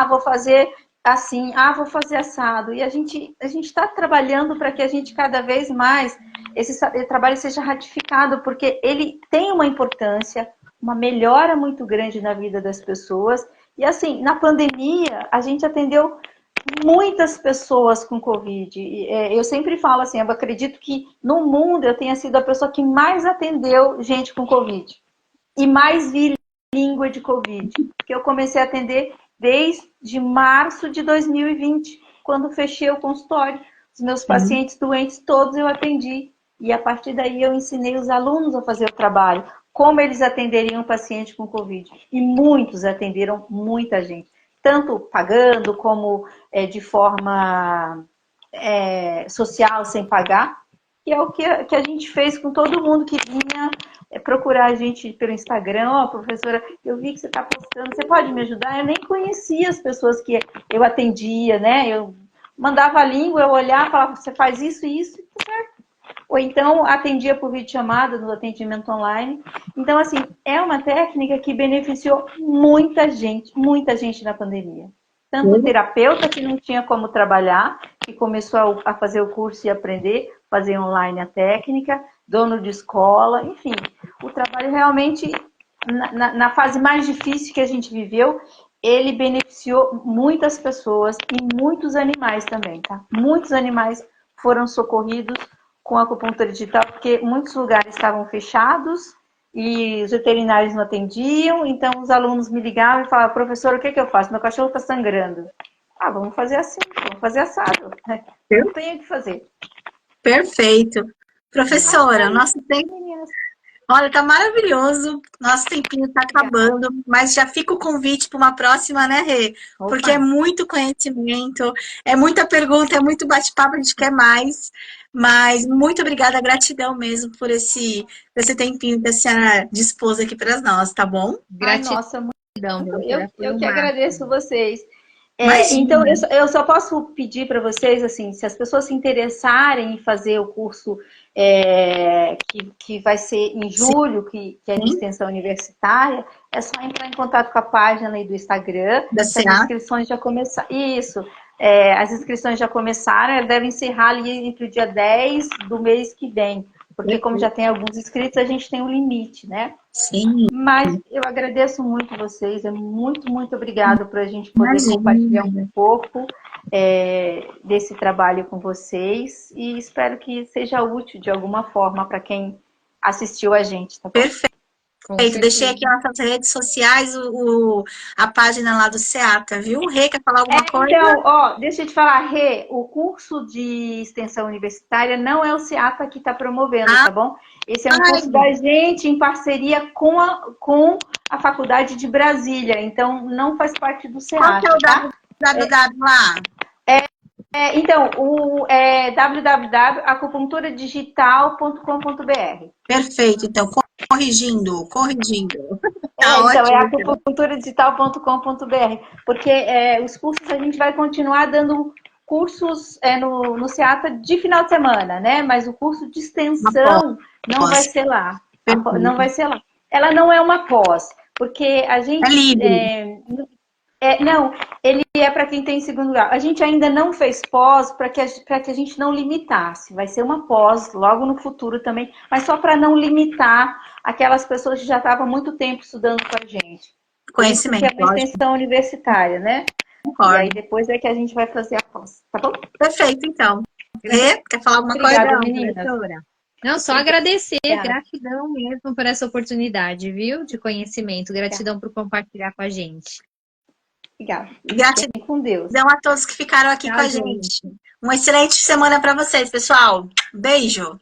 vou fazer assim, vou fazer assado. E a gente está trabalhando para que a gente cada vez mais, esse trabalho seja ratificado, porque ele tem uma importância, uma melhora muito grande na vida das pessoas. E assim, na pandemia, a gente atendeu muitas pessoas com Covid. Eu sempre falo assim, eu acredito que no mundo eu tenha sido a pessoa que mais atendeu gente com Covid. E mais vi língua de Covid. Porque eu comecei a atender desde março de 2020, quando fechei o consultório. Os meus pacientes doentes, todos eu atendi. E a partir daí eu ensinei os alunos a fazer o trabalho. Como eles atenderiam um paciente com Covid. E muitos atenderam muita gente. Tanto pagando, como de forma social, sem pagar. E é o que a gente fez com todo mundo que vinha procurar a gente pelo Instagram. Professora, eu vi que você está postando, você pode me ajudar? Eu nem conhecia as pessoas que eu atendia, né? Eu mandava a língua, eu olhava, falava, você faz isso e isso, tá certo. Ou então atendia por videochamada no atendimento online. Então, assim, é uma técnica que beneficiou muita gente na pandemia. Tanto o terapeuta que não tinha como trabalhar, que começou a fazer o curso e aprender, fazer online a técnica, dono de escola, enfim. O trabalho realmente, na fase mais difícil que a gente viveu, ele beneficiou muitas pessoas e muitos animais também, tá? Muitos animais foram socorridos com a acupuntura digital, porque muitos lugares estavam fechados e os veterinários não atendiam, então os alunos me ligavam e falavam, professor, o que eu faço? Meu cachorro está sangrando. Vamos fazer assim, vamos fazer assado. Não tenho o que fazer. Perfeito. Professora, nosso tempo... Olha, tá maravilhoso. Nosso tempinho tá acabando, mas já fica o convite para uma próxima, né, Rê? Porque é muito conhecimento, é muita pergunta, é muito bate-papo, a gente quer mais. Mas muito obrigada, gratidão mesmo por esse tempinho que a senhora dispôs aqui para nós, tá bom? Gratidão. Nossa, eu que agradeço vocês. Então, eu só posso pedir para vocês, assim, se as pessoas se interessarem em fazer o curso que vai ser em julho, que é de extensão universitária, é só entrar em contato com a página aí do Instagram, Da que as inscrições já começaram. Isso, as inscrições já começaram, elas devem encerrar ali entre o dia 10 do mês que vem, porque como já tem alguns inscritos, a gente tem um limite, né? Sim. Mas eu agradeço muito vocês, muito obrigado por a gente poder compartilhar um pouco desse trabalho com vocês e espero que seja útil de alguma forma para quem assistiu a gente, tá bom? Perfeito. Deixei aqui nas nossas redes sociais a página lá do SEATA, viu? Rê, quer falar alguma coisa? Então, deixa eu te falar, Rê, o curso de extensão universitária não é o SEATA que está promovendo, tá bom? Esse é um curso da gente em parceria com a Faculdade de Brasília, então não faz parte do SEATA, Qual que é o tá? www lá? Então, www.acupunturadigital.com.br. Perfeito, então, corrigindo. Tá Então, ótimo. acupunturadigital.com.br, porque os cursos a gente vai continuar dando cursos no SEATA de final de semana, né? Mas o curso de extensão não vai ser lá. Não vai ser lá. Ela não é uma pós, porque a gente... É livre. Não, ele é para quem tem segundo grau. A gente ainda não fez pós para que a gente não limitasse. Vai ser uma pós logo no futuro também, mas só para não limitar aquelas pessoas que já estavam há muito tempo estudando com a gente. Conhecimento. Porque é uma extensão universitária, né? Concordo. E aí depois é que a gente vai fazer a pós, tá bom? Perfeito, então. Quer falar alguma Obrigada, coisa? meninas. Não, só agradecer, gratidão mesmo por essa oportunidade, viu? De conhecimento, gratidão por compartilhar com a gente. Obrigada. Gratidão com Deus. a todos que ficaram aqui com a gente. Uma excelente semana para vocês, pessoal. Beijo.